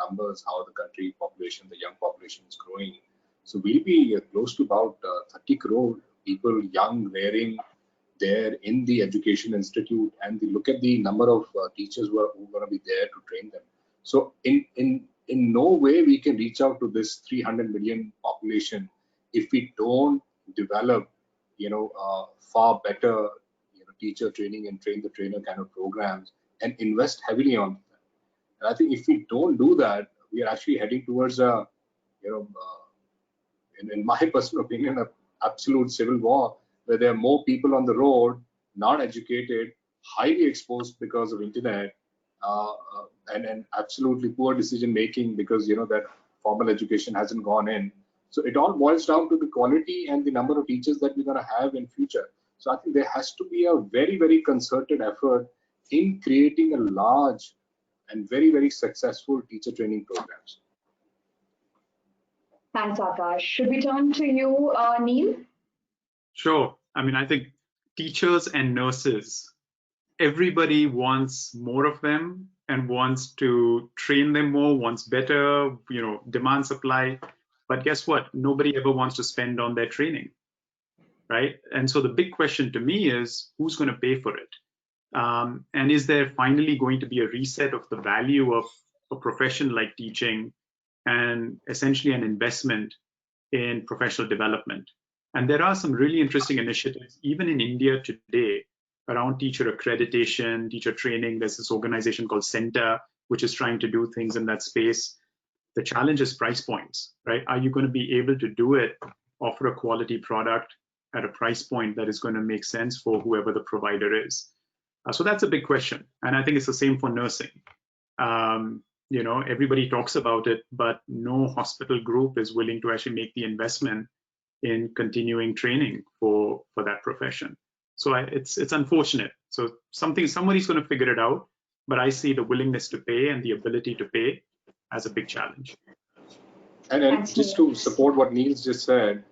numbers, how the country population, the young population is growing, so we'll be close to about 30 crore people young wearing there in the education institute, and look at the number of teachers who are going to be there to train them. So in no way we can reach out to this 300 million population if we don't develop far better teacher training and train the trainer kind of programs and invest heavily on them. And I think if we don't do that, we are actually heading towards a in my personal opinion, an absolute civil war, where there are more people on the road, not educated, highly exposed because of internet, and absolutely poor decision making because that formal education hasn't gone in. So it all boils down to the quality and the number of teachers that we're going to have in future. So I think there has to be a very concerted effort in creating a large and very successful teacher training programs. Thanks, Akash. Should we turn to you, Neil? Sure. I mean, I think teachers and nurses, everybody wants more of them and wants to train them more, wants better, demand supply. But guess what? Nobody ever wants to spend on their training, right? And so the big question to me is, who's going to pay for it? And is there finally going to be a reset of the value of a profession like teaching and essentially an investment in professional development? And there are some really interesting initiatives, even in India today, around teacher accreditation, teacher training. There's this organization called Center, which is trying to do things in that space. The challenge is price points, right? Are you going to be able to do it, offer a quality product at a price point that is going to make sense for whoever the provider is? So that's a big question. And I think it's the same for nursing. Everybody talks about it, but no hospital group is willing to actually make the investment in continuing training for that profession. So it's unfortunate. So somebody's going to figure it out, but I see the willingness to pay and the ability to pay as a big challenge. And just to support what Niels just said,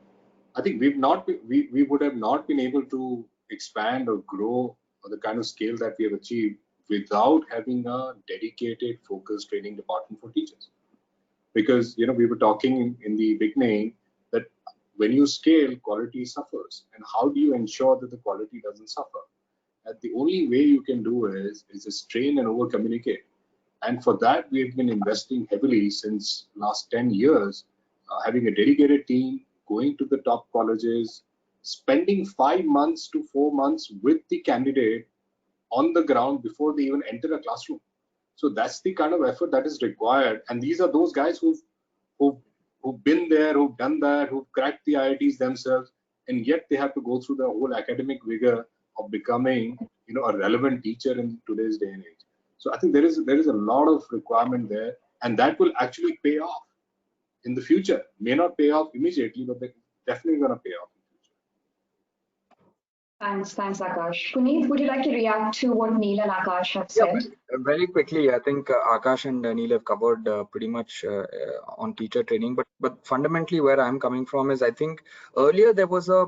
I think we would have not been able to expand or grow on the kind of scale that we have achieved without having a dedicated, focused training department for teachers. Because we were talking in the beginning that when you scale, quality suffers, and how do you ensure that the quality doesn't suffer? And the only way you can do is just train and over communicate. And for that, we have been investing heavily since last 10 years, having a dedicated team, going to the top colleges, spending 5 months to 4 months with the candidate on the ground before they even enter a classroom. So that's the kind of effort that is required. And these are those guys who've who've been there, who've done that, who've cracked the IITs themselves, and yet they have to go through the whole academic vigor of becoming, a relevant teacher in today's day and age. So I think there is a lot of requirement there, and that will actually pay off in the future. May not pay off immediately, but they're definitely going to pay off in the future. Thanks, Akash. Puneet, would you like to react to what Neil and Akash have Yeah, said? very quickly. I think Akash and Neil have covered pretty much on teacher training, but fundamentally where I'm coming from is I think earlier there was a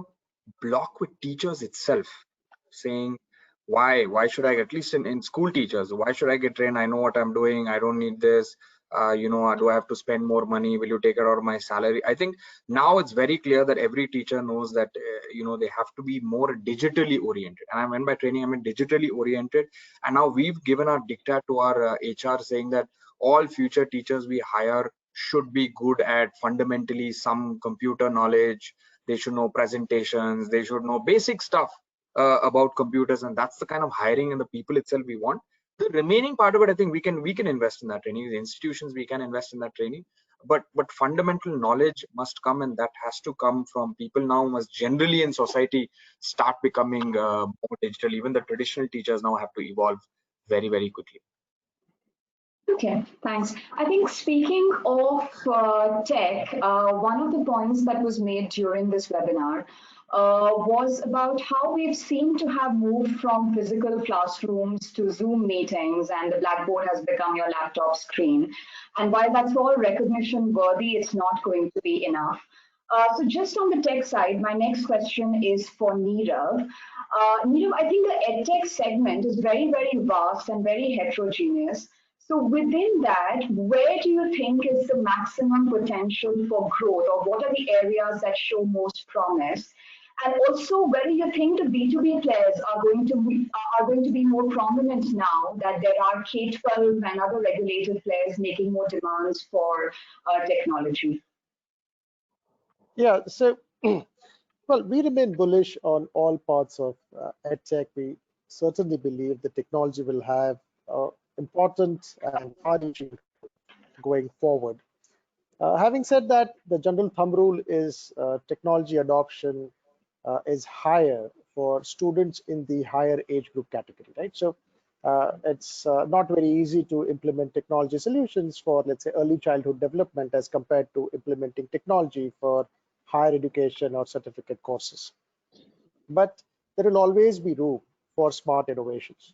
block with teachers itself saying why should I, at least in school teachers, why should I get trained? I know what I'm doing. I don't need this. Do I have to spend more money? Will you take it out of my salary? I think now it's very clear that every teacher knows that they have to be more digitally oriented. And I mean by training, I mean digitally oriented. And now we've given our diktat to our HR saying that all future teachers we hire should be good at fundamentally some computer knowledge. They should know presentations. They should know basic stuff about computers, and that's the kind of hiring and the people itself we want. The remaining part of it, I think we can invest in that training. The institutions, we can invest in that training, but fundamental knowledge must come, and that has to come from people now must generally in society start becoming more digital. Even the traditional teachers now have to evolve very, very quickly. Okay, thanks. I think speaking of tech, one of the points that was made during this webinar was about how we've seemed to have moved from physical classrooms to Zoom meetings, and the blackboard has become your laptop screen. And while that's all recognition worthy, it's not going to be enough. So just on the tech side, my next question is for Neerav. Neerav, I think the EdTech segment is very, very vast and very heterogeneous. So within that, where do you think is the maximum potential for growth, or what are the areas that show most promise? And also, whether you think the B2B players are going to be more prominent now that there are K-12 and other regulated players making more demands for technology. Yeah, so well, we remain bullish on all parts of EdTech. We certainly believe the technology will have important and far-reaching going forward. Having said that, the general thumb rule is technology adoption is higher for students in the higher age group category, right? So it's not very easy to implement technology solutions for, let's say, early childhood development as compared to implementing technology for higher education or certificate courses. But there will always be room for smart innovations.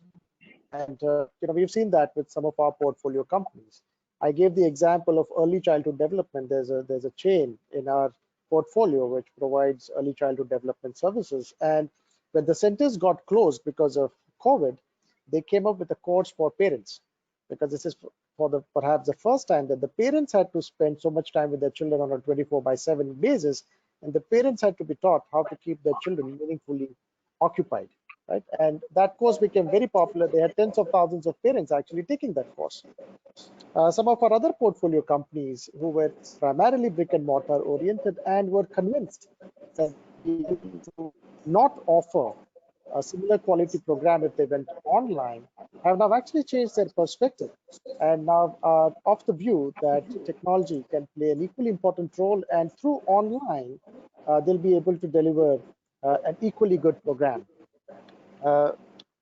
And we've seen that with some of our portfolio companies. I gave the example of early childhood development. There's a chain in our portfolio which provides early childhood development services. And when the centers got closed because of COVID, they came up with a course for parents, because this is for perhaps the first time that the parents had to spend so much time with their children on a 24/7 basis, and the parents had to be taught how to keep their children meaningfully occupied. Right? And that course became very popular. They had tens of thousands of parents actually taking that course. Some of our other portfolio companies who were primarily brick and mortar oriented and were convinced that they needed to not offer a similar quality program if they went online have now actually changed their perspective and now are of the view that technology can play an equally important role, and through online they'll be able to deliver an equally good program.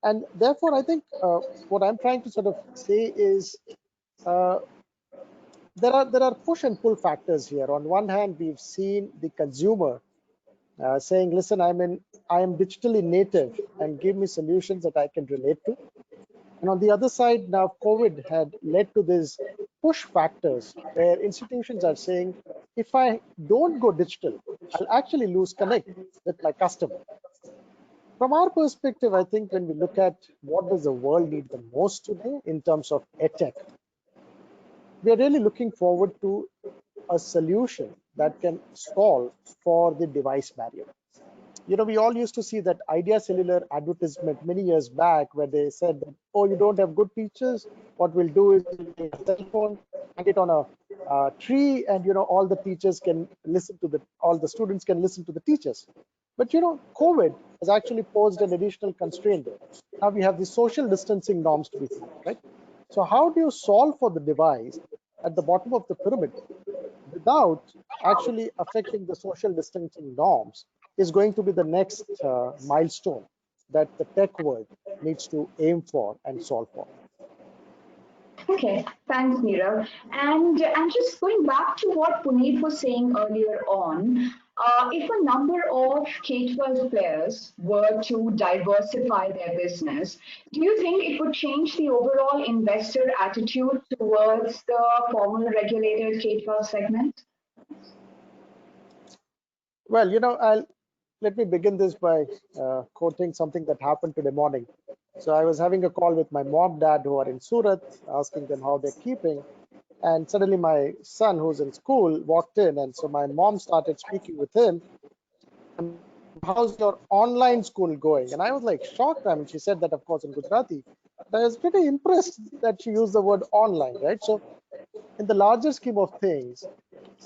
And therefore, I think what I'm trying to sort of say is there are push and pull factors here. On one hand, we've seen the consumer saying, "Listen, I am digitally native, and give me solutions that I can relate to." And on the other side, now COVID had led to these push factors where institutions are saying, "If I don't go digital, I'll actually lose connect with my customer." From our perspective, I think when we look at what does the world need the most today in terms of edtech, we are really looking forward to a solution that can solve for the device barrier. We all used to see that Idea Cellular advertisement many years back where they said that, "Oh, you don't have good teachers. What we'll do is we'll take a cell phone, hang it on a tree, and all the teachers can listen to all the students can listen to the teachers." But COVID has actually posed an additional constraint there. Now we have the social distancing norms to be followed, right? So how do you solve for the device at the bottom of the pyramid with without actually affecting the social distancing norms is going to be the next milestone that the tech world needs to aim for and solve for. Okay, thanks, Nirav. And just going back to what Puneet was saying earlier on, if a number of K-12 players were to diversify their business, do you think it would change the overall investor attitude towards the formal regulated K-12 segment? Well, let me begin this by quoting something that happened today morning. So I was having a call with my mom, dad, who are in Surat, asking them how they're keeping. And suddenly my son, who's in school, walked in. And so my mom started speaking with him. How's your online school going? And I was like shocked. I mean, she said that, of course, in Gujarati. But I was pretty impressed that she used the word online, right? So in the larger scheme of things,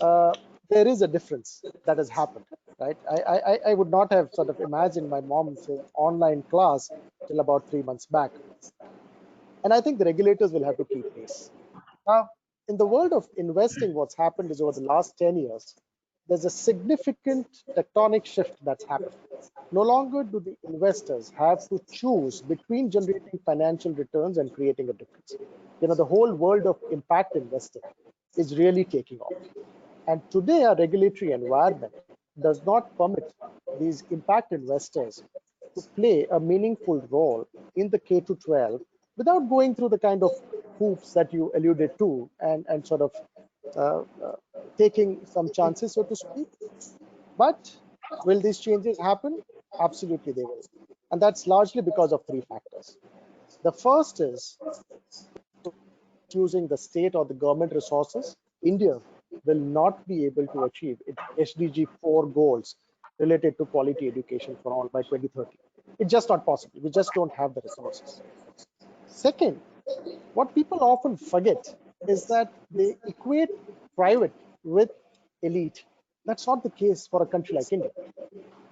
uh, there is a difference that has happened, right? I would not have sort of imagined my mom saying online class till about 3 months back. And I think the regulators will have to keep pace. Now, in the world of investing, what's happened is over the last 10 years, there's a significant tectonic shift that's happened. No longer do the investors have to choose between generating financial returns and creating a difference. The whole world of impact investing is really taking off. And today, our regulatory environment does not permit these impact investors to play a meaningful role in the K to 12 without going through the kind of hoops that you alluded to and sort of uh, uh, taking some chances, so to speak. But will these changes happen? Absolutely, they will. And that's largely because of three factors. The first is using the state or the government resources, India will not be able to achieve its SDG 4 goals related to quality education for all by 2030. It's just not possible. We just don't have the resources. Second, what people often forget is that they equate private with elite. That's not the case for a country like India.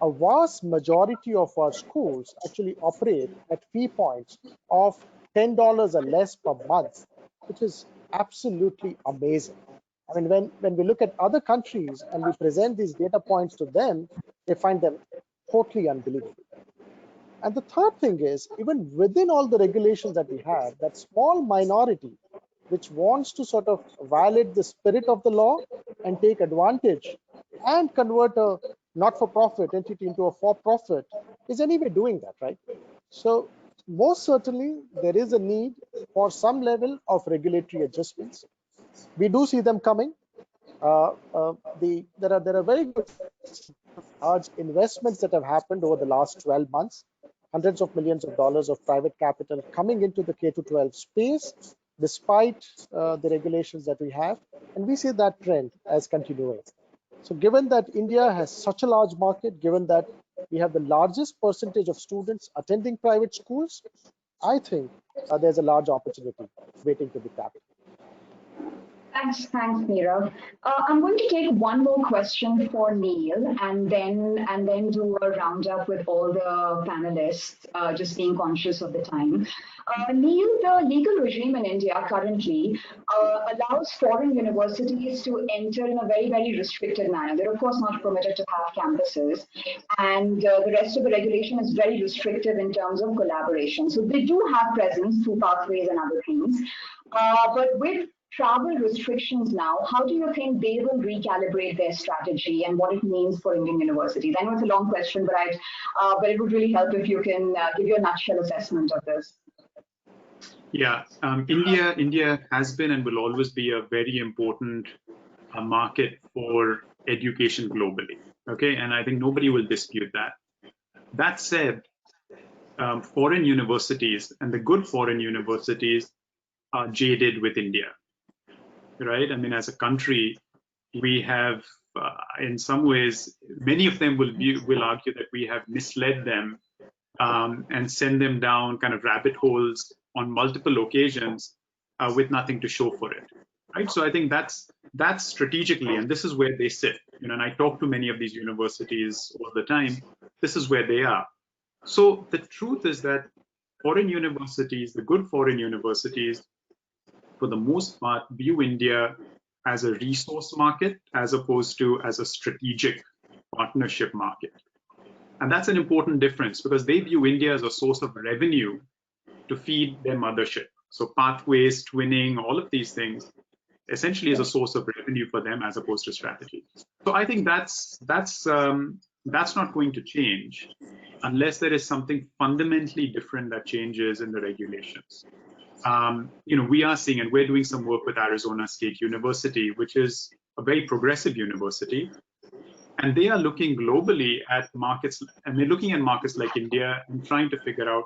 A vast majority of our schools actually operate at fee points of $10 or less per month, which is absolutely amazing. I mean, when we look at other countries and we present these data points to them, they find them totally unbelievable. And the third thing is, even within all the regulations that we have, that small minority which wants to sort of violate the spirit of the law and take advantage and convert a not-for-profit entity into a for-profit is anyway doing that, right? So most certainly there is a need for some level of regulatory adjustments. We do see them coming. There are very good large investments that have happened over the last 12 months, hundreds of millions of dollars of private capital coming into the K to 12 space, despite the regulations that we have, and we see that trend as continuing. So given that India has such a large market, given that we have the largest percentage of students attending private schools, I think there's a large opportunity waiting to be tapped. Thanks, Nirav. I'm going to take one more question for Neil, and then do a roundup with all the panelists. Just being conscious of the time. Neil, the legal regime in India currently allows foreign universities to enter in a very restricted manner. They're of course not permitted to have campuses, and the rest of the regulation is very restrictive in terms of collaboration. So they do have presence through pathways and other things, but with travel restrictions now, how do you think they will recalibrate their strategy and what it means for Indian universities? I know it's a long question, but it would really help if you can give your nutshell assessment of this. Yeah, India has been and will always be a very important market for education globally. Okay, and I think nobody will dispute that. That said, foreign universities and the good foreign universities are jaded with India, right? I mean, as a country, we have, in some ways, many of them will argue that we have misled them and send them down kind of rabbit holes on multiple occasions with nothing to show for it, right? So I think that's strategically, and this is where they sit. And I talk to many of these universities all the time. This is where they are. So the truth is that foreign universities, the good foreign universities, for the most part, view India as a resource market as opposed to as a strategic partnership market. And that's an important difference because they view India as a source of revenue to feed their mothership. So pathways, twinning, all of these things essentially is a source of revenue for them as opposed to strategy. So I think that's not going to change unless there is something fundamentally different that changes in the regulations. We are seeing, and we're doing some work with Arizona State University, which is a very progressive university, and they are looking globally at markets, and they're looking at markets like India and trying to figure out,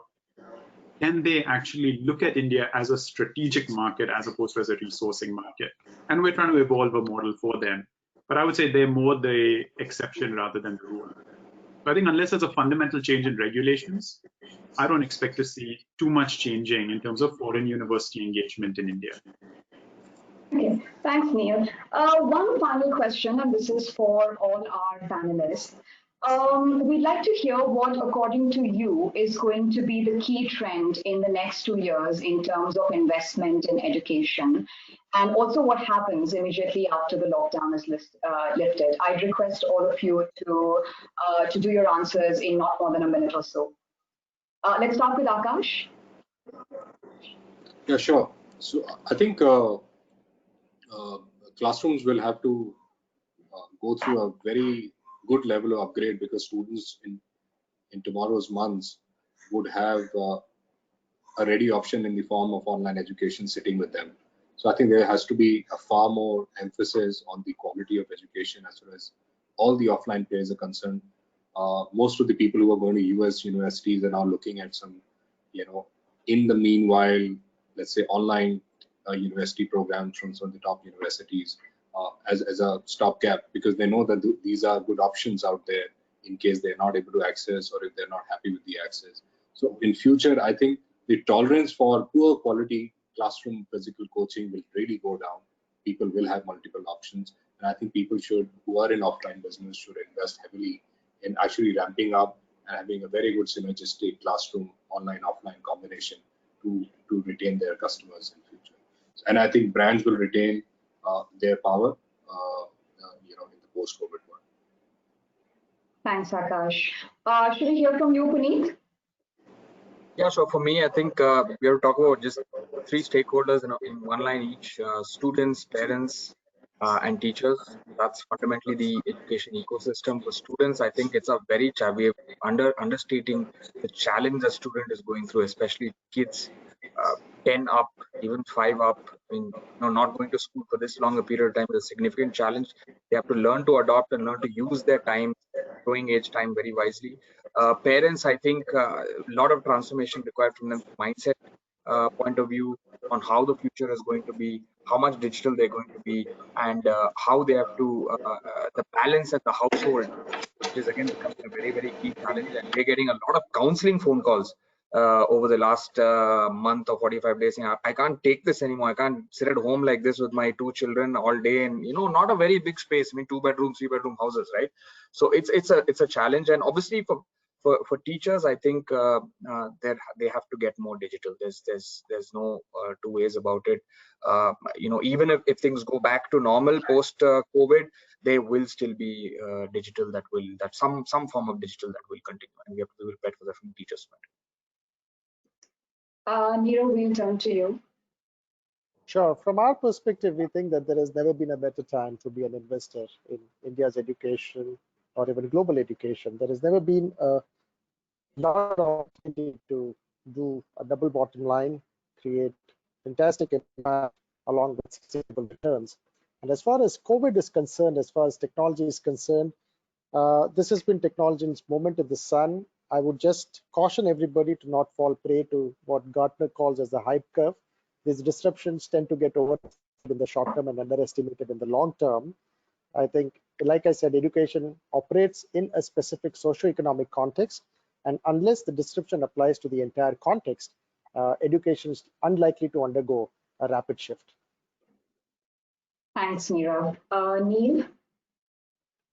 can they actually look at India as a strategic market as opposed to as a resourcing market? And we're trying to evolve a model for them. But I would say they're more the exception rather than the rule. So I think unless there's a fundamental change in regulations, I don't expect to see too much changing in terms of foreign university engagement in India. Okay, thanks, Neil. One final question, and this is for all our panelists. We'd like to hear what, according to you, is going to be the key trend in the next 2 years in terms of investment in education, and also what happens immediately after the lockdown is lifted. I'd request all of you to do your answers in not more than a minute or so. Let's start with Akash. Yeah, sure. So I think classrooms will have to go through a very good level of upgrade because students in tomorrow's months would have a ready option in the form of online education sitting with them. So I think there has to be a far more emphasis on the quality of education as far as all the offline players are concerned. Most of the people who are going to US universities are now looking at some, in the meanwhile, let's say online university programs from some of the top universities as a stopgap, because they know that these are good options out there in case they're not able to access or if they're not happy with the access. So in future, I think the tolerance for poor quality classroom physical coaching will really go down. People will have multiple options. And I think people who are in offline business should invest heavily in actually ramping up and having a very good synergistic classroom online offline combination to retain their customers in future. And I think brands will retain their power in the post-COVID world. Thanks, Akash. Should we hear from you, Puneet? Yeah, so for me, I think we have to talk about just 3 stakeholders in one line each: students, parents, and teachers. That's fundamentally the education ecosystem. For students, I think it's a very we are understating the challenge a student is going through, especially kids 10 up, even 5 up. I mean, not going to school for this long a period of time is a significant challenge. They have to learn to adopt and learn to use their time, growing age time, very wisely. Parents, I think a lot of transformation required from them, mindset point of view on how the future is going to be, how much digital they're going to be, and how they have to the balance at the household, which is again becoming a very, very key challenge. And we're getting a lot of counseling phone calls over the last month or 45 days. I can't take this anymore. I can't sit at home like this with my 2 children all day, and not a very big space. I mean, 2-bedroom, 3-bedroom houses, right? So it's a challenge, and obviously for teachers, I think they have to get more digital. There's no 2 ways about it. Even if things go back to normal post COVID, there will still be digital some form of digital that will continue, and we have to be prepared for that from teachers' point. Neerav, we'll turn to you. Sure. From our perspective, we think that there has never been a better time to be an investor in India's education or even global education. There has never been a lot of opportunity to do a double bottom line, create fantastic impact along with sustainable returns. And as far as COVID is concerned, as far as technology is concerned, this has been technology's moment in the sun. I would just caution everybody to not fall prey to what Gartner calls as the hype curve. These disruptions tend to get overestimated in the short term and underestimated in the long term. I think, like I said, education operates in a specific socioeconomic context, and unless the disruption applies to the entire context, education is unlikely to undergo a rapid shift. Thanks, Neerav. Neil?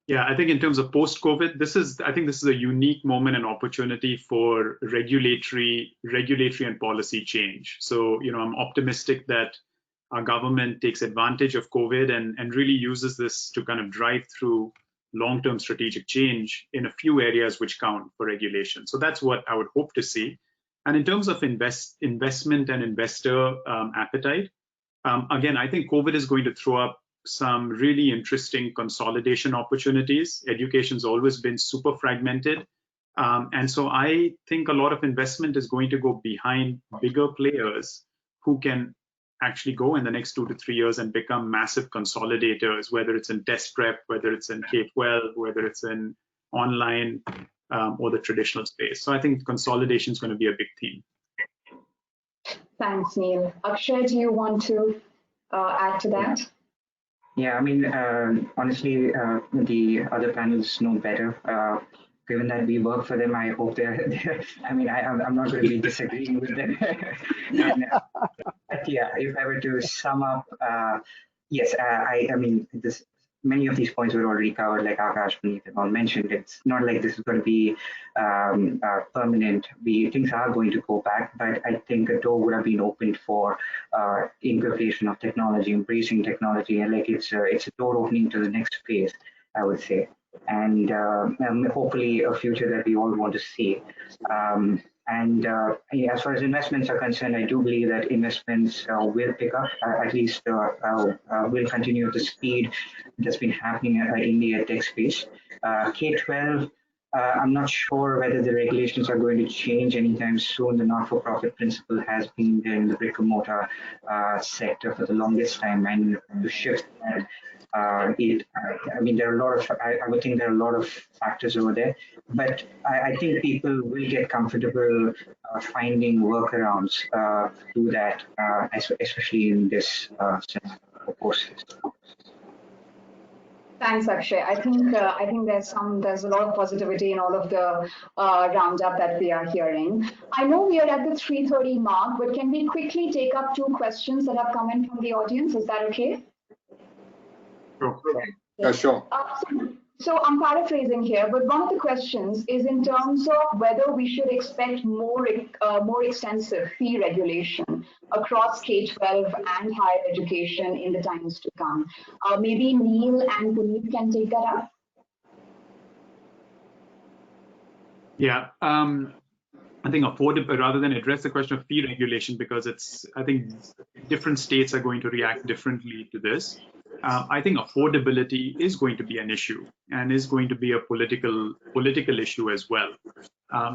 Yeah, I think in terms of post-COVID, this is a unique moment and opportunity for regulatory and policy change. So, I'm optimistic that our government takes advantage of COVID and really uses this to kind of drive through long-term strategic change in a few areas which count for regulation. So that's what I would hope to see. And in terms of investment and investor appetite, again, I think COVID is going to throw up some really interesting consolidation opportunities. Education's always been super fragmented. And so I think a lot of investment is going to go behind bigger players who can actually go in the next 2 to 3 years and become massive consolidators, whether it's in test prep, whether it's in K-12, whether it's in online or the traditional space. So I think consolidation is going to be a big theme. Thanks, Neil. Akshay, do you want to add to that? Yeah, I mean, honestly, the other panels know better. Given that we work for them, I hope they're I mean, I'm not going to be disagreeing with them. And, but yeah, if I were to sum up, yes, I mean, many of these points were already covered, like Akash, Puneet, and all mentioned. It's not like this is going to be permanent. Things are going to go back, but I think a door would have been opened for incorporation of technology, embracing technology, and like it's a door opening to the next phase, I would say, and hopefully a future that we all want to see. Yeah, as far as investments are concerned, I do believe that investments will pick up, at least will continue at the speed that's been happening in the edtech space. K-12, I'm not sure whether the regulations are going to change anytime soon. The not-for-profit principle has been there in the brick-and-mortar sector for the longest time, and to shift that, I mean, there are a lot of, I would think there are a lot of factors over there, but I think people will get comfortable finding workarounds to do that, especially in this courses. Thanks, Akshay. I think there's a lot of positivity in all of the roundup that we are hearing. I know we are at the 3:30 mark, but can we quickly take up 2 questions that have come in from the audience? Is that okay? Sure. Yeah, sure. So I'm paraphrasing here, but one of the questions is in terms of whether we should expect more extensive fee regulation across K-12 and higher education in the times to come. Maybe Neil and Puneet can take that up. Yeah. I think rather than address the question of fee regulation, because I think different states are going to react differently to this. I think affordability is going to be an issue and is going to be a political issue as well.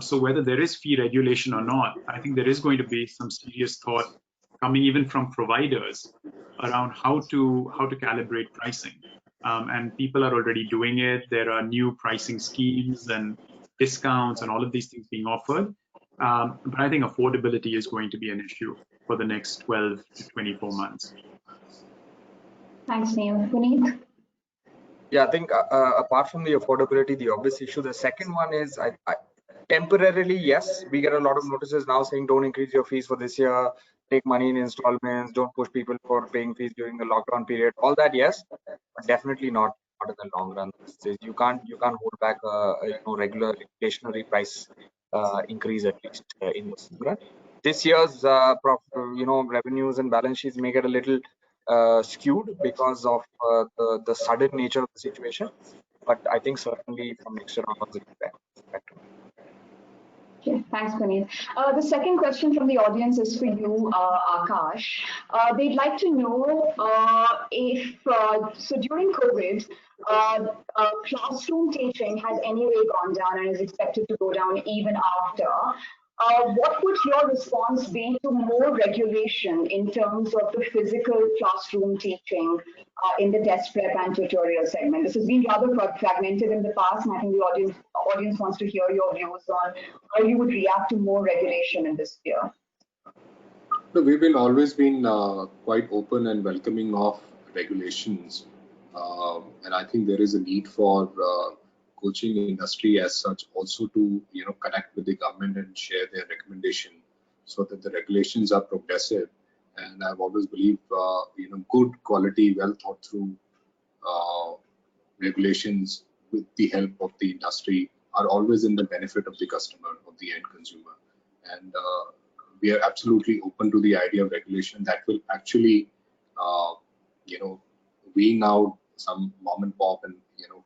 So whether there is fee regulation or not, I think there is going to be some serious thought coming even from providers around how to calibrate pricing. And people are already doing it. There are new pricing schemes and discounts and all of these things being offered. But I think affordability is going to be an issue for the next 12 to 24 months. Thanks, Neil. Puneet? Yeah, I think apart from the affordability, the obvious issue, the second one is temporarily, yes, we get a lot of notices now saying don't increase your fees for this year, take money in installments, don't push people for paying fees during the lockdown period. All that, yes, but definitely not in the long run. You can't hold back a regular inflationary price increase, at least in the long run. This year's revenues and balance sheets may get a little skewed because of the sudden nature of the situation, but I think certainly from next year onwards it will be better. Okay, thanks, Puneet. The second question from the audience is for you, Akash. They'd like to know if, so during COVID, classroom teaching has anyway gone down and is expected to go down even after. What would your response be to more regulation in terms of the physical classroom teaching in the test prep and tutorial segment? This has been rather fragmented in the past, and I think the audience wants to hear your views on how you would react to more regulation in this sphere. No, we've always been quite open and welcoming of regulations, and I think there is a need for coaching industry as such also to connect with the government and share their recommendation so that the regulations are progressive. And I've always believed good quality, well thought through regulations with the help of the industry are always in the benefit of the customer, of the end consumer. And we are absolutely open to the idea of regulation that will actually you know, wean out some mom and pop and,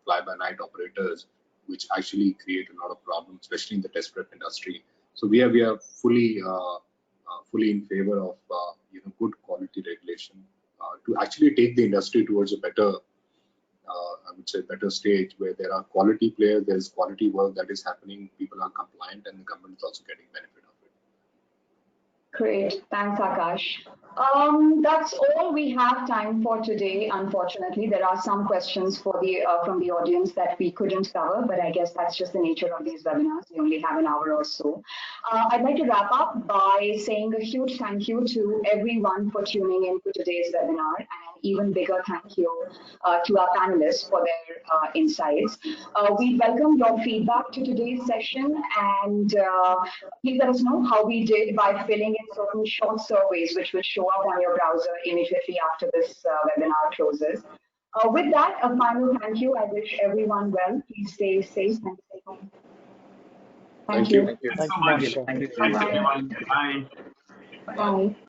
fly by night operators, which actually create a lot of problems, especially in the test prep industry. So we are fully in favor of good quality regulation to actually take the industry towards a better, I would say, better stage where there are quality players, there's quality work that is happening, people are compliant, and the government is also getting benefit of it. Great. Thanks, Akash. That's all we have time for today. Unfortunately, there are some questions for the from the audience that we couldn't cover, but I guess that's just the nature of these webinars. We only have an hour or so. I'd like to wrap up by saying a huge thank you to everyone for tuning in to today's webinar, and an even bigger thank you to our panelists for their insights. We welcome your feedback to today's session, and please let us know how we did by filling in certain short surveys, which will show up on your browser immediately after this webinar closes. With that, a final thank you. I wish everyone well. Please stay safe and stay home. Thank you. Thank you. Thanks so Thank you, much. Monica. Thank you. Thanks, everyone. Bye. Bye.